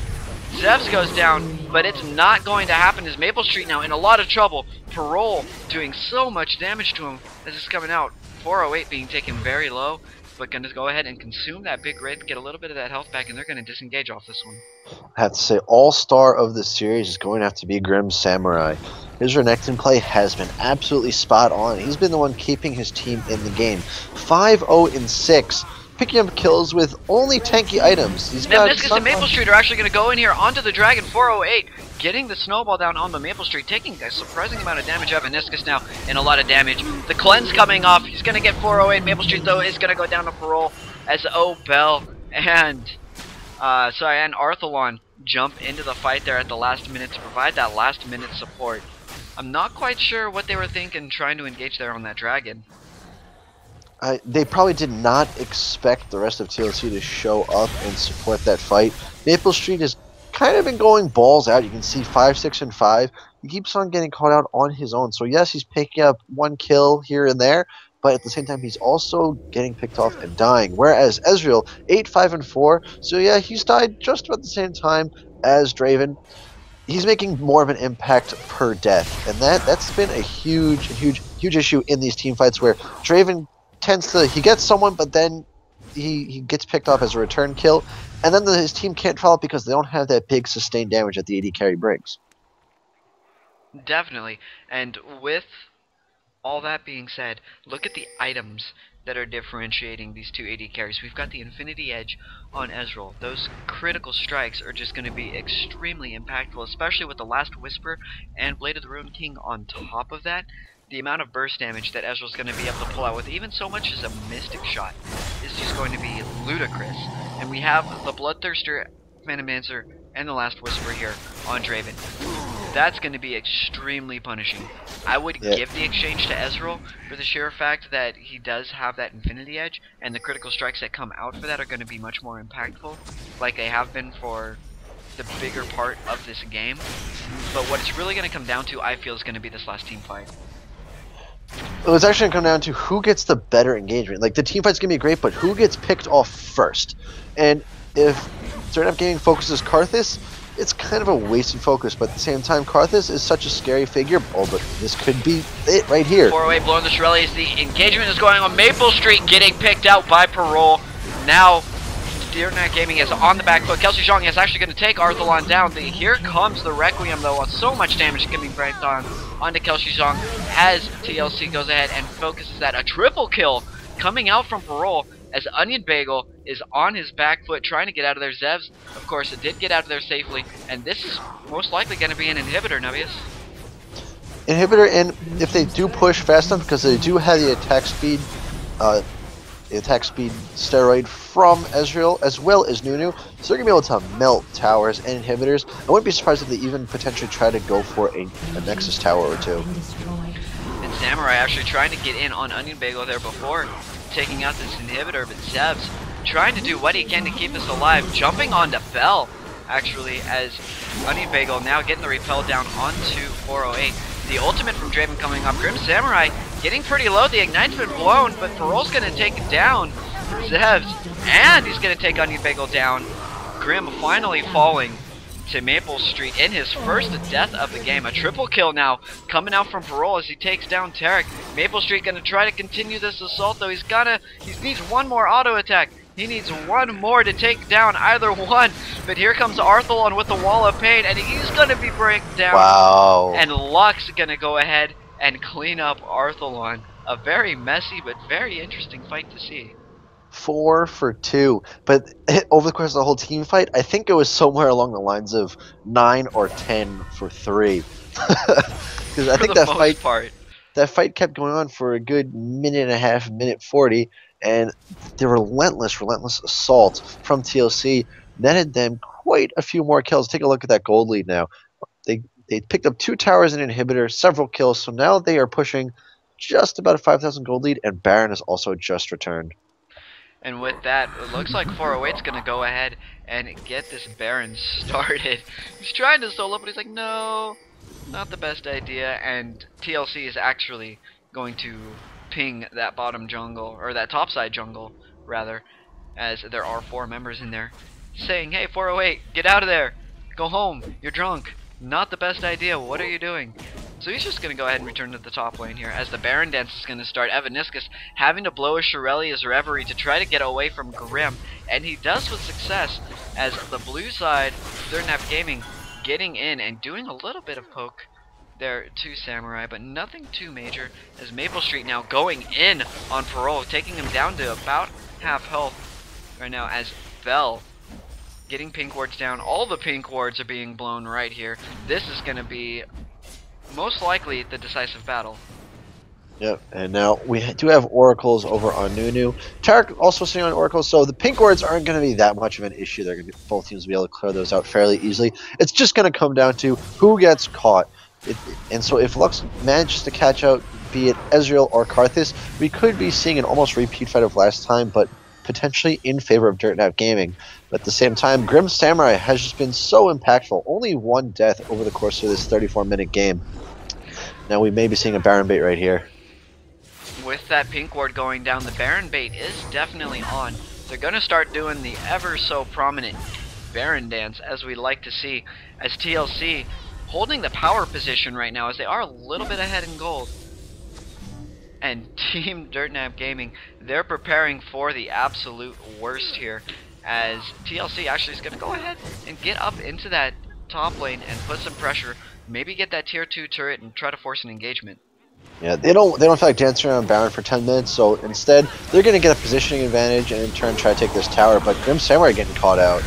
Zevs goes down, but it's not going to happen as Maple Street now in a lot of trouble. Parole doing so much damage to him as it's coming out. 408 being taken very low, but going to go ahead and consume that big red, get a little bit of that health back, and they're going to disengage off this one. I have to say, all-star of the series is going to have to be Grim Samurai. His Renekton play has been absolutely spot on. He's been the one keeping his team in the game. 5-0-6, picking up kills with only tanky items. He's got Nimniscus and Maple Street are actually going to go in here onto the Dragon 408, getting the snowball down on the Maple Street, taking a surprising amount of damage out of Nimniscus now, and a lot of damage. The cleanse coming off. He's going to get 408. Maple Street, though, is going to go down to parole as Bell and Arthelon jump into the fight there at the last minute to provide that last minute support. I'm not quite sure what they were thinking trying to engage there on that dragon. They probably did not expect the rest of TLC to show up and support that fight. Maple Street has kind of been going balls out. You can see 5, 6, and 5. He keeps on getting caught out on his own. So yes, he's picking up one kill here and there, but at the same time, he's also getting picked off and dying. Whereas Ezreal, 8, 5, and 4. So yeah, he's died just about the same time as Draven. He's making more of an impact per death, and that's been a huge issue in these team fights where Draven tends to, he gets someone, but then he gets picked off as a return kill, and then his team can't follow because they don't have that big sustained damage that the AD carry brings. Definitely, and with all that being said, look at the items that are differentiating these two AD carries. We've got the Infinity Edge on Ezreal. Those critical strikes are just going to be extremely impactful, especially with the Last Whisper and Blade of the Ruined King on top of that. The amount of burst damage that Ezreal's going to be able to pull out with even so much as a Mystic Shot is just going to be ludicrous. And we have the Bloodthirster, Venomancer, and the Last Whisper here on Draven. That's going to be extremely punishing. I would give the exchange to Ezreal for the sheer fact that he does have that Infinity Edge, and the critical strikes that come out for that are going to be much more impactful, like they have been for the bigger part of this game. But what it's really going to come down to, I feel, is going to be this last team fight. It's actually going to come down to who gets the better engagement. Like, the team fight's going to be great, but who gets picked off first? And if Dirtnap Gaming focuses Karthus, it's kind of a wasted focus, but at the same time, Karthus is such a scary figure. Oh, but this could be it right here. 408 blowing the Shirelles. The engagement is going on. Maple Street getting picked out by Parole. Now, Dirtnap Gaming is on the back foot. Kelsey Zhang is actually going to take Arthelon down. Here comes the Requiem, though. So much damage getting banked onto Kelsey Zhang as TLC goes ahead and focuses that. A triple kill coming out from Parole as Onion Bagel is on his back foot trying to get out of there. Zevs, of course, it did get out of there safely, and this is most likely going to be an inhibitor, Nubius. Inhibitor, and if they do push fast enough, because they do have the attack speed steroid from Ezreal as well as Nunu, so they're going to be able to melt towers and inhibitors. I wouldn't be surprised if they even potentially try to go for a Nexus tower or two. And Samurai actually trying to get in on Onion Bagel there before taking out this inhibitor, but Zevs trying to do what he can to keep us alive, jumping onto Bell, actually, as Onion Bagel now getting the repel down onto 408. The ultimate from Draven coming up. Grim Samurai getting pretty low. The Ignite's been blown, but Parole's going to take it down. Zevs, and he's going to take Onion Bagel down. Grim finally falling to Maple Street in his first death of the game. A triple kill now coming out from Parole as he takes down Tarek. Maple Street going to try to continue this assault, though. He needs one more auto attack. He needs one more to take down either one. But here comes Arthelon with the Wall of Pain, and he's going to be breakdown down. Wow. And Lux going to go ahead and clean up Arthelon. A very messy but very interesting fight to see. 4 for 2, but over the course of the whole team fight, I think it was somewhere along the lines of 9 or 10 for 3. Because I think that fight kept going on for a good minute and a half, minute 40, and the relentless assault from TLC netted them quite a few more kills. Take a look at that gold lead now. They picked up 2 towers and inhibitor, several kills, so now they are pushing just about a 5,000 gold lead, and Baron has also just returned. And with that, it looks like 408's going to go ahead and get this Baron started. He's trying to solo, but he's like, no, not the best idea. And TLC is actually going to ping that bottom jungle, or that topside jungle, rather, as there are 4 members in there, saying, hey, 408, get out of there. Go home. You're drunk. Not the best idea. What are you doing? So he's just going to go ahead and return to the top lane here as the Baron dance is going to start. Evaniscus having to blow a Shirelia's Reverie to try to get away from Grim, and he does with success as the blue side, Dirtnap Gaming, getting in and doing a little bit of poke there to Samurai, but nothing too major, as Maple Street now going in on Parole, taking him down to about half health right now as Bell getting pink wards down. All the pink wards are being blown right here. This is going to be most likely the decisive battle. Yep, and now we do have oracles over on Nunu. Tarek also sitting on oracles, so the pink wards aren't going to be that much of an issue. They're going to both teams will be able to clear those out fairly easily. It's just going to come down to who gets caught. And so if Lux manages to catch out, be it Ezreal or Karthus, we could be seeing an almost repeat fight of last time, but potentially in favor of Dirtnap Gaming. But at the same time, Grim Samurai has just been so impactful. Only one death over the course of this 34-minute game. Now we may be seeing a Baron bait right here. With that pink ward going down, the Baron bait is definitely on. They're going to start doing the ever so prominent Baron dance, as we like to see, as TLC holding the power position right now, as they are a little bit ahead in gold. And Team Dirtnap Gaming, they're preparing for the absolute worst here, as TLC actually is going to go ahead and get up into that top lane and put some pressure, maybe get that tier 2 turret and try to force an engagement. Yeah, they don't feel like dancing around Baron for 10 minutes, so instead they're going to get a positioning advantage and in turn try to take this tower, but Grim Samurai getting caught out.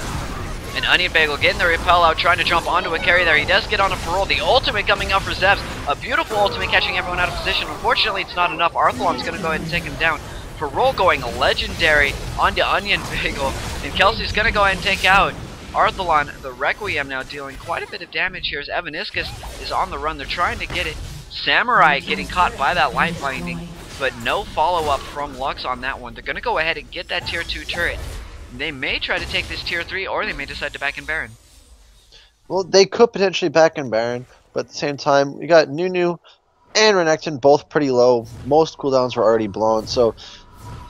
And Onion Bagel getting the repel out, trying to jump onto a carry there. He does get on a Parole. The ultimate coming up for Zevs. A beautiful ultimate catching everyone out of position. Unfortunately, it's not enough. Arthalon's going to go ahead and take him down. Parole going legendary onto Onion Bagel. And Kelsey's going to go ahead and take out Arthalon. The Requiem now dealing quite a bit of damage here as Evaniscus is on the run. They're trying to get it. Samurai getting caught by that light binding, but no follow-up from Lux on that one. They're going to go ahead and get that tier 2 turret. They may try to take this tier 3, or they may decide to back in Baron. Well, they could potentially back in Baron, but at the same time, we got Nunu and Renekton both pretty low. Most cooldowns were already blown, so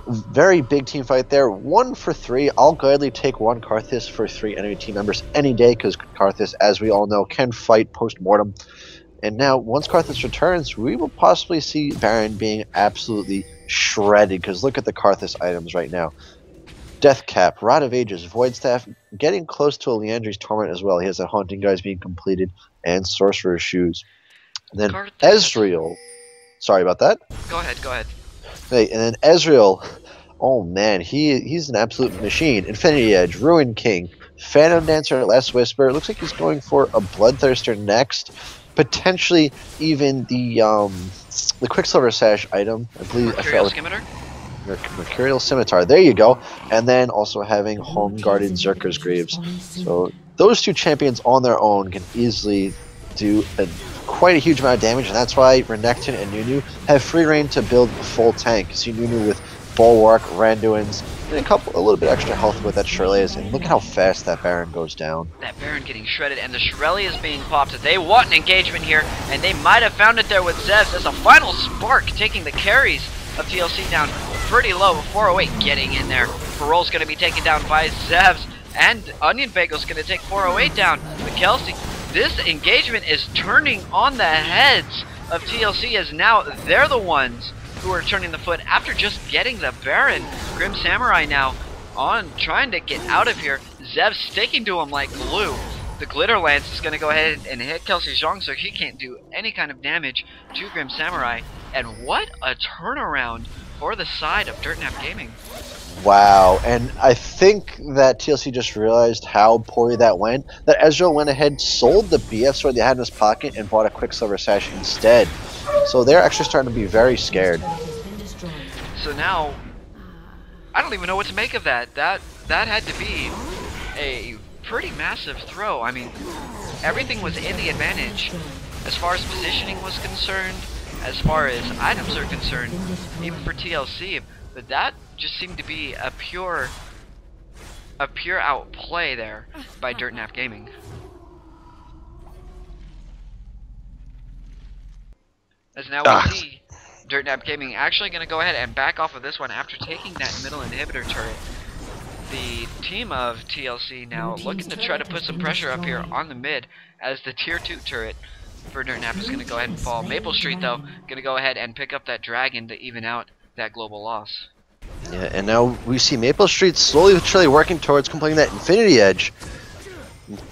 very big team fight there. 1 for 3. I'll gladly take one Karthus for 3 enemy team members any day, because Karthus, as we all know, can fight post-mortem. And now, once Karthus returns, we will possibly see Baron being absolutely shredded, because look at the Karthus items right now. Death Cap, Rod of Ages, Void Staff, getting close to a Leandri's Torment as well. He has a Haunting Guise being completed, and Sorcerer's Shoes. And then Karthus. Ezreal. Sorry about that. Go ahead, go ahead. Hey, and then Ezreal. Oh man, he's an absolute machine. Infinity Edge, Ruin King, Phantom Dancer, Last Whisper. It looks like he's going for a Bloodthirster next. Potentially even the Quicksilver Sash item. I believe Mercurial Scimitar? Mercurial Scimitar, there you go. And then also having Home Guarded Zerker's Graves. So those two champions on their own can easily do quite a huge amount of damage, and that's why Renekton and Nunu have free reign to build a full tank. See Nunu with Bulwark, Randuin's, and a little bit extra health with that Shirley's, and look at how fast that Baron goes down. That Baron getting shredded, and the Shirley is being popped. They want an engagement here, and they might have found it there with Zevs as a final spark, taking the carries of TLC down pretty low. 408 getting in there. Parole's going to be taken down by Zevs, and Onion Bagel's going to take 408 down. But Kelsey, this engagement is turning on the heads of TLC, as now they're the ones who are turning the foot after just getting the Baron. Grim Samurai now on trying to get out of here. Zev sticking to him like glue. The Glitter Lance is going to go ahead and hit Kelsey Zhang, so he can't do any kind of damage to Grim Samurai. And what a turnaround for the side of Dirtnap Gaming. Wow, and I think that TLC just realized how poorly that went. That Ezreal went ahead, sold the BF sword they had in his pocket, and bought a Quicksilver Sash instead. So they're actually starting to be very scared. So now, I don't even know what to make of that. That had to be a pretty massive throw. I mean, everything was in the advantage as far as positioning was concerned, as far as items are concerned, even for TLC. But that just seemed to be a pure outplay there by Dirtnap Gaming. As now we see Dirtnap Gaming actually going to go ahead and back off of this one after taking that middle inhibitor turret. The team of TLC now looking to try to put some pressure up here on the mid, as the tier 2 turret for Dirt Nap is going to go ahead and fall. Maple Street, though, going to go ahead and pick up that dragon to even out that global loss. Yeah, and now we see Maple Street slowly but surely working towards completing that Infinity Edge.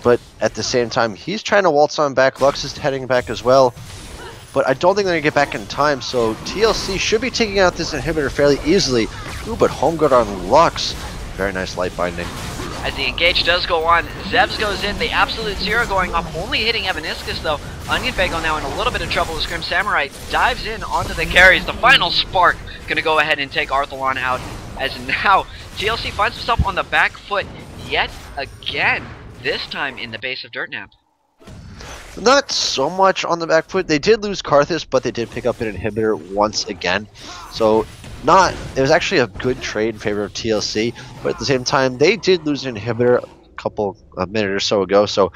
But at the same time, he's trying to waltz on back. Lux is heading back as well. But I don't think they're going to get back in time, so TLC should be taking out this inhibitor fairly easily. Ooh, but home guard on Lux. Very nice light binding. As the engage does go on, Zebs goes in, the Absolute Zero going off, only hitting Evaniscus though. Onion Bagel now in a little bit of trouble as Grim Samurai dives in onto the carries. The final spark going to go ahead and take Arthalon out, as now TLC finds himself on the back foot yet again, this time in the base of Dirt Nap. Not so much on the back foot. They did lose Karthus, but they did pick up an inhibitor once again. So it was actually a good trade in favor of TLC, but at the same time, they did lose an inhibitor a minute or so ago. So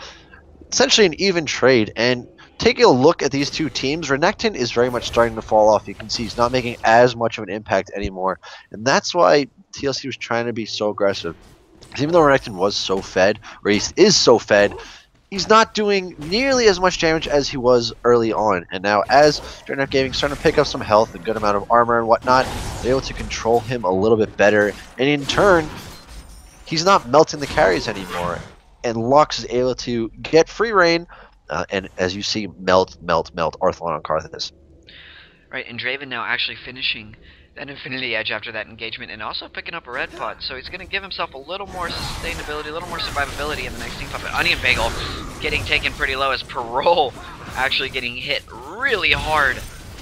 essentially an even trade. And taking a look at these two teams, Renekton is very much starting to fall off. You can see he's not making as much of an impact anymore. And that's why TLC was trying to be so aggressive. Even though Renekton was so fed, or he is so fed, he's not doing nearly as much damage as he was early on. And now as Dirt Nap Gaming starting to pick up some health, a good amount of armor and whatnot, they're able to control him a little bit better. And in turn, he's not melting the carries anymore. And Lux is able to get free reign, and as you see, melt Arthalon on Karthus. Right, and Draven now actually finishing that Infinity Edge after that engagement, and also picking up a red pot, so he's going to give himself a little more sustainability, a little more survivability in the next team fight. But Onion Bagel getting taken pretty low as Parole actually getting hit really hard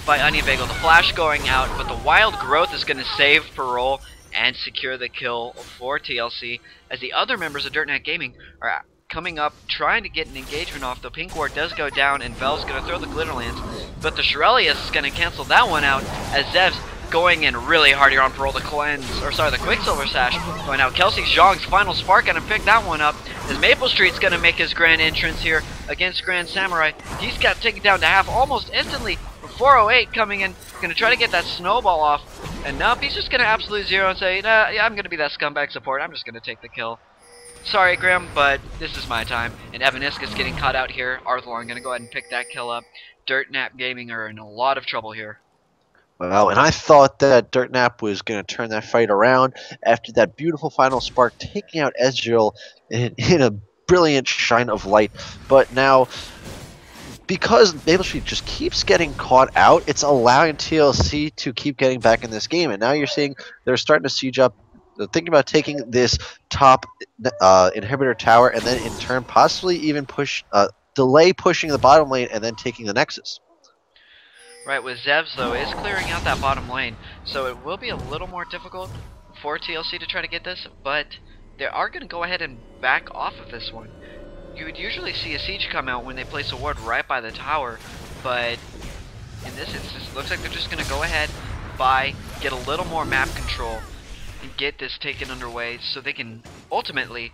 by Onion Bagel. The flash going out, but the Wild Growth is going to save Parole and secure the kill for TLC, as the other members of Dirt Nap Gaming are coming up, trying to get an engagement off. The Pink Ward does go down, and Vel's going to throw the Glitterlands, but the Shirelius is going to cancel that one out, as Zev's going in really hard here on Parole to cleanse, or sorry, the Quicksilver Sash going out. Kelsey Zhang's final spark gonna pick that one up, as Maple Street's gonna make his grand entrance here against Grand Samurai. He's got taken down to half almost instantly. 408 coming in, gonna try to get that snowball off, and nope, he's just gonna absolute zero and say, nah, yeah, I'm gonna be that scumbag support, I'm just gonna take the kill. Sorry, Grim, but this is my time. And Evaniscus getting caught out here. Arthalon gonna go ahead and pick that kill up. Dirt Nap Gaming are in a lot of trouble here. Wow, and I thought that Dirt Nap was going to turn that fight around after that beautiful final spark, taking out Ezreal in a brilliant shine of light. But now, because Maple Street just keeps getting caught out, it's allowing TLC to keep getting back in this game. And now you're seeing they're starting to siege up. They're thinking about taking this top inhibitor tower, and then in turn possibly even delay pushing the bottom lane and then taking the Nexus. Right, with Zevs though is clearing out that bottom lane, so it will be a little more difficult for TLC to try to get this, but they are going to go ahead and back off of this one. You would usually see a siege come out when they place a ward right by the tower, but in this instance it looks like they're just going to go ahead, get a little more map control, and get this taken underway so they can ultimately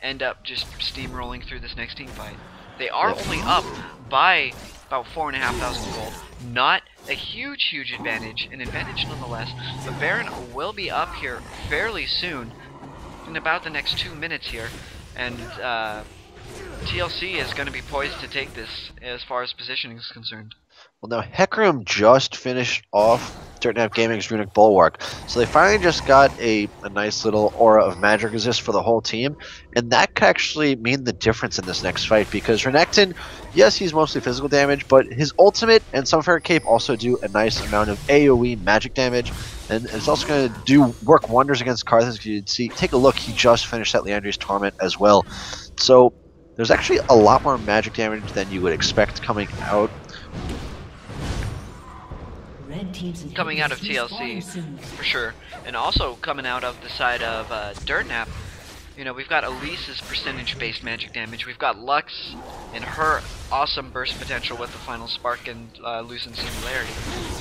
end up just steamrolling through this next team fight. They are only up by about 4,500 gold. Not a huge advantage, an advantage nonetheless, but Baron will be up here fairly soon, in about the next 2 minutes here, and TLC is going to be poised to take this as far as positioning is concerned. Well, now Hecarim just finished off Dirt Nap Gaming's Runic Bulwark, so they finally just got a nice little aura of magic resist for the whole team, and that could actually mean the difference in this next fight, because Renekton, yes, he's mostly physical damage, but his ultimate and Sunfire Cape also do a nice amount of AoE magic damage, and it's also going to work wonders against Karthus. You see, take a look, he just finished that Leandri's Torment as well, so there's actually a lot more magic damage than you would expect coming out. Coming out of TLC, for sure, and also coming out of the side of Dirt Nap. You know, we've got Elise's percentage-based magic damage. We've got Lux and her awesome burst potential with the final spark and loosen singularity.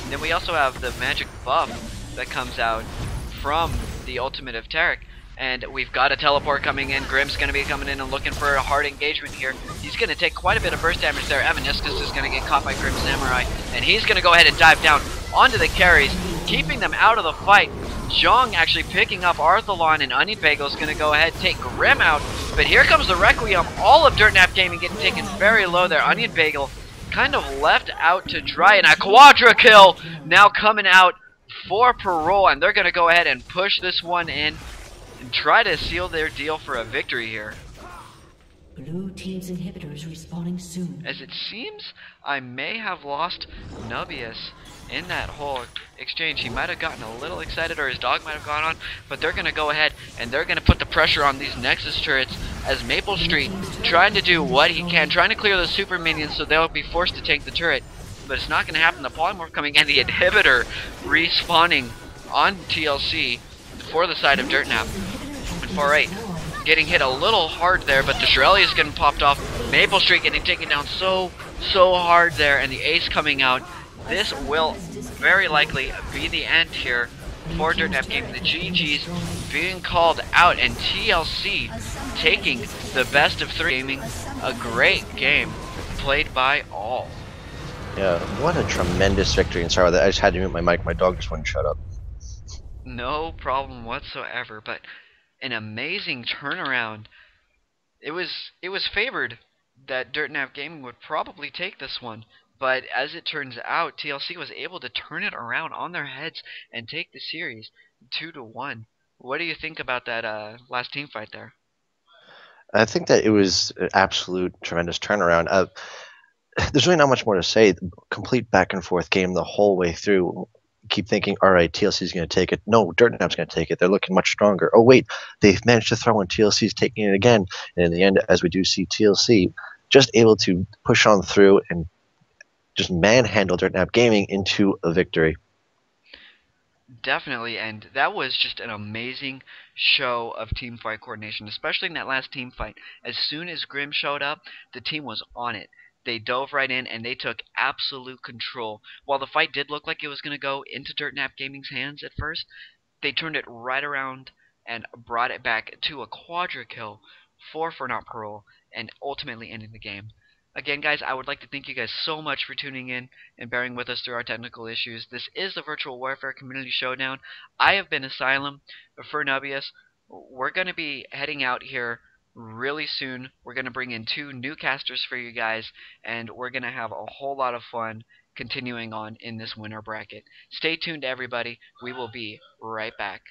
And then we also have the magic buff that comes out from the ultimate of Tarek. And we've got a teleport coming in. Grim's going to be coming in and looking for a hard engagement here. He's going to take quite a bit of burst damage there. Evaniscus is going to get caught by Grim Samurai, and he's going to go ahead and dive down onto the carries, keeping them out of the fight. Zhang actually picking up Arthalon, and Onion Bagel is going to go ahead and take Grim out. But here comes the Requiem. All of Dirt Nap Gaming getting taken very low there. Onion Bagel kind of left out to dry, and a quadra kill now coming out for Parole, and they're going to go ahead and push this one in and try to seal their deal for a victory here. Blue team's inhibitors respawning soon. As it seems, I may have lost Nubius in that whole exchange. He might have gotten a little excited, or his dog might have gone on, but they're going to go ahead and they're going to put the pressure on these Nexus turrets as Maple Street trying to do what he can, trying to clear the super minions so they'll be forced to take the turret. But it's not going to happen. The polymorph coming and the inhibitor respawning on TLC for the side of Dirtnap. And 4-8 getting hit a little hard there, but the Shirelli is getting popped off. Maple Street getting taken down so hard there, and the ace coming out. This will very likely be the end here for Dirtnap Gaming. The GG's being called out, and TLC taking the best of 3 gaming. A great game played by all. Yeah, what a tremendous victory. And sorry about that, I just had to mute my mic. My dog just wouldn't shut up. No problem whatsoever, but an amazing turnaround. It was favored that Dirtnap Gaming would probably take this one, but as it turns out, TLC was able to turn it around on their heads and take the series 2-1. What do you think about that last team fight there? I think that it was an absolute tremendous turnaround. There's really not much more to say. Complete back and forth game the whole way through. Keep thinking, all right, TLC's going to take it. No, Dirtnap's going to take it. They're looking much stronger. Oh, wait, they've managed to throw in. TLC's taking it again. And in the end, as we do see TLC, just able to push on through and just manhandle Dirtnap Gaming into a victory. Definitely, and that was just an amazing show of team fight coordination, especially in that last team fight. As soon as Grim showed up, the team was on it. They dove right in, and they took absolute control. While the fight did look like it was going to go into Dirtnap Gaming's hands at first, they turned it right around and brought it back to a quadra kill for Not Parole, and ultimately ending the game. Again, guys, I would like to thank you guys so much for tuning in and bearing with us through our technical issues. This is the Virtual Warfare Community Showdown. I have been Asylum for Nubius. We're going to be heading out here really soon. We're going to bring in 2 new casters for you guys, and we're going to have a whole lot of fun continuing on in this winter bracket. Stay tuned, everybody. We will be right back.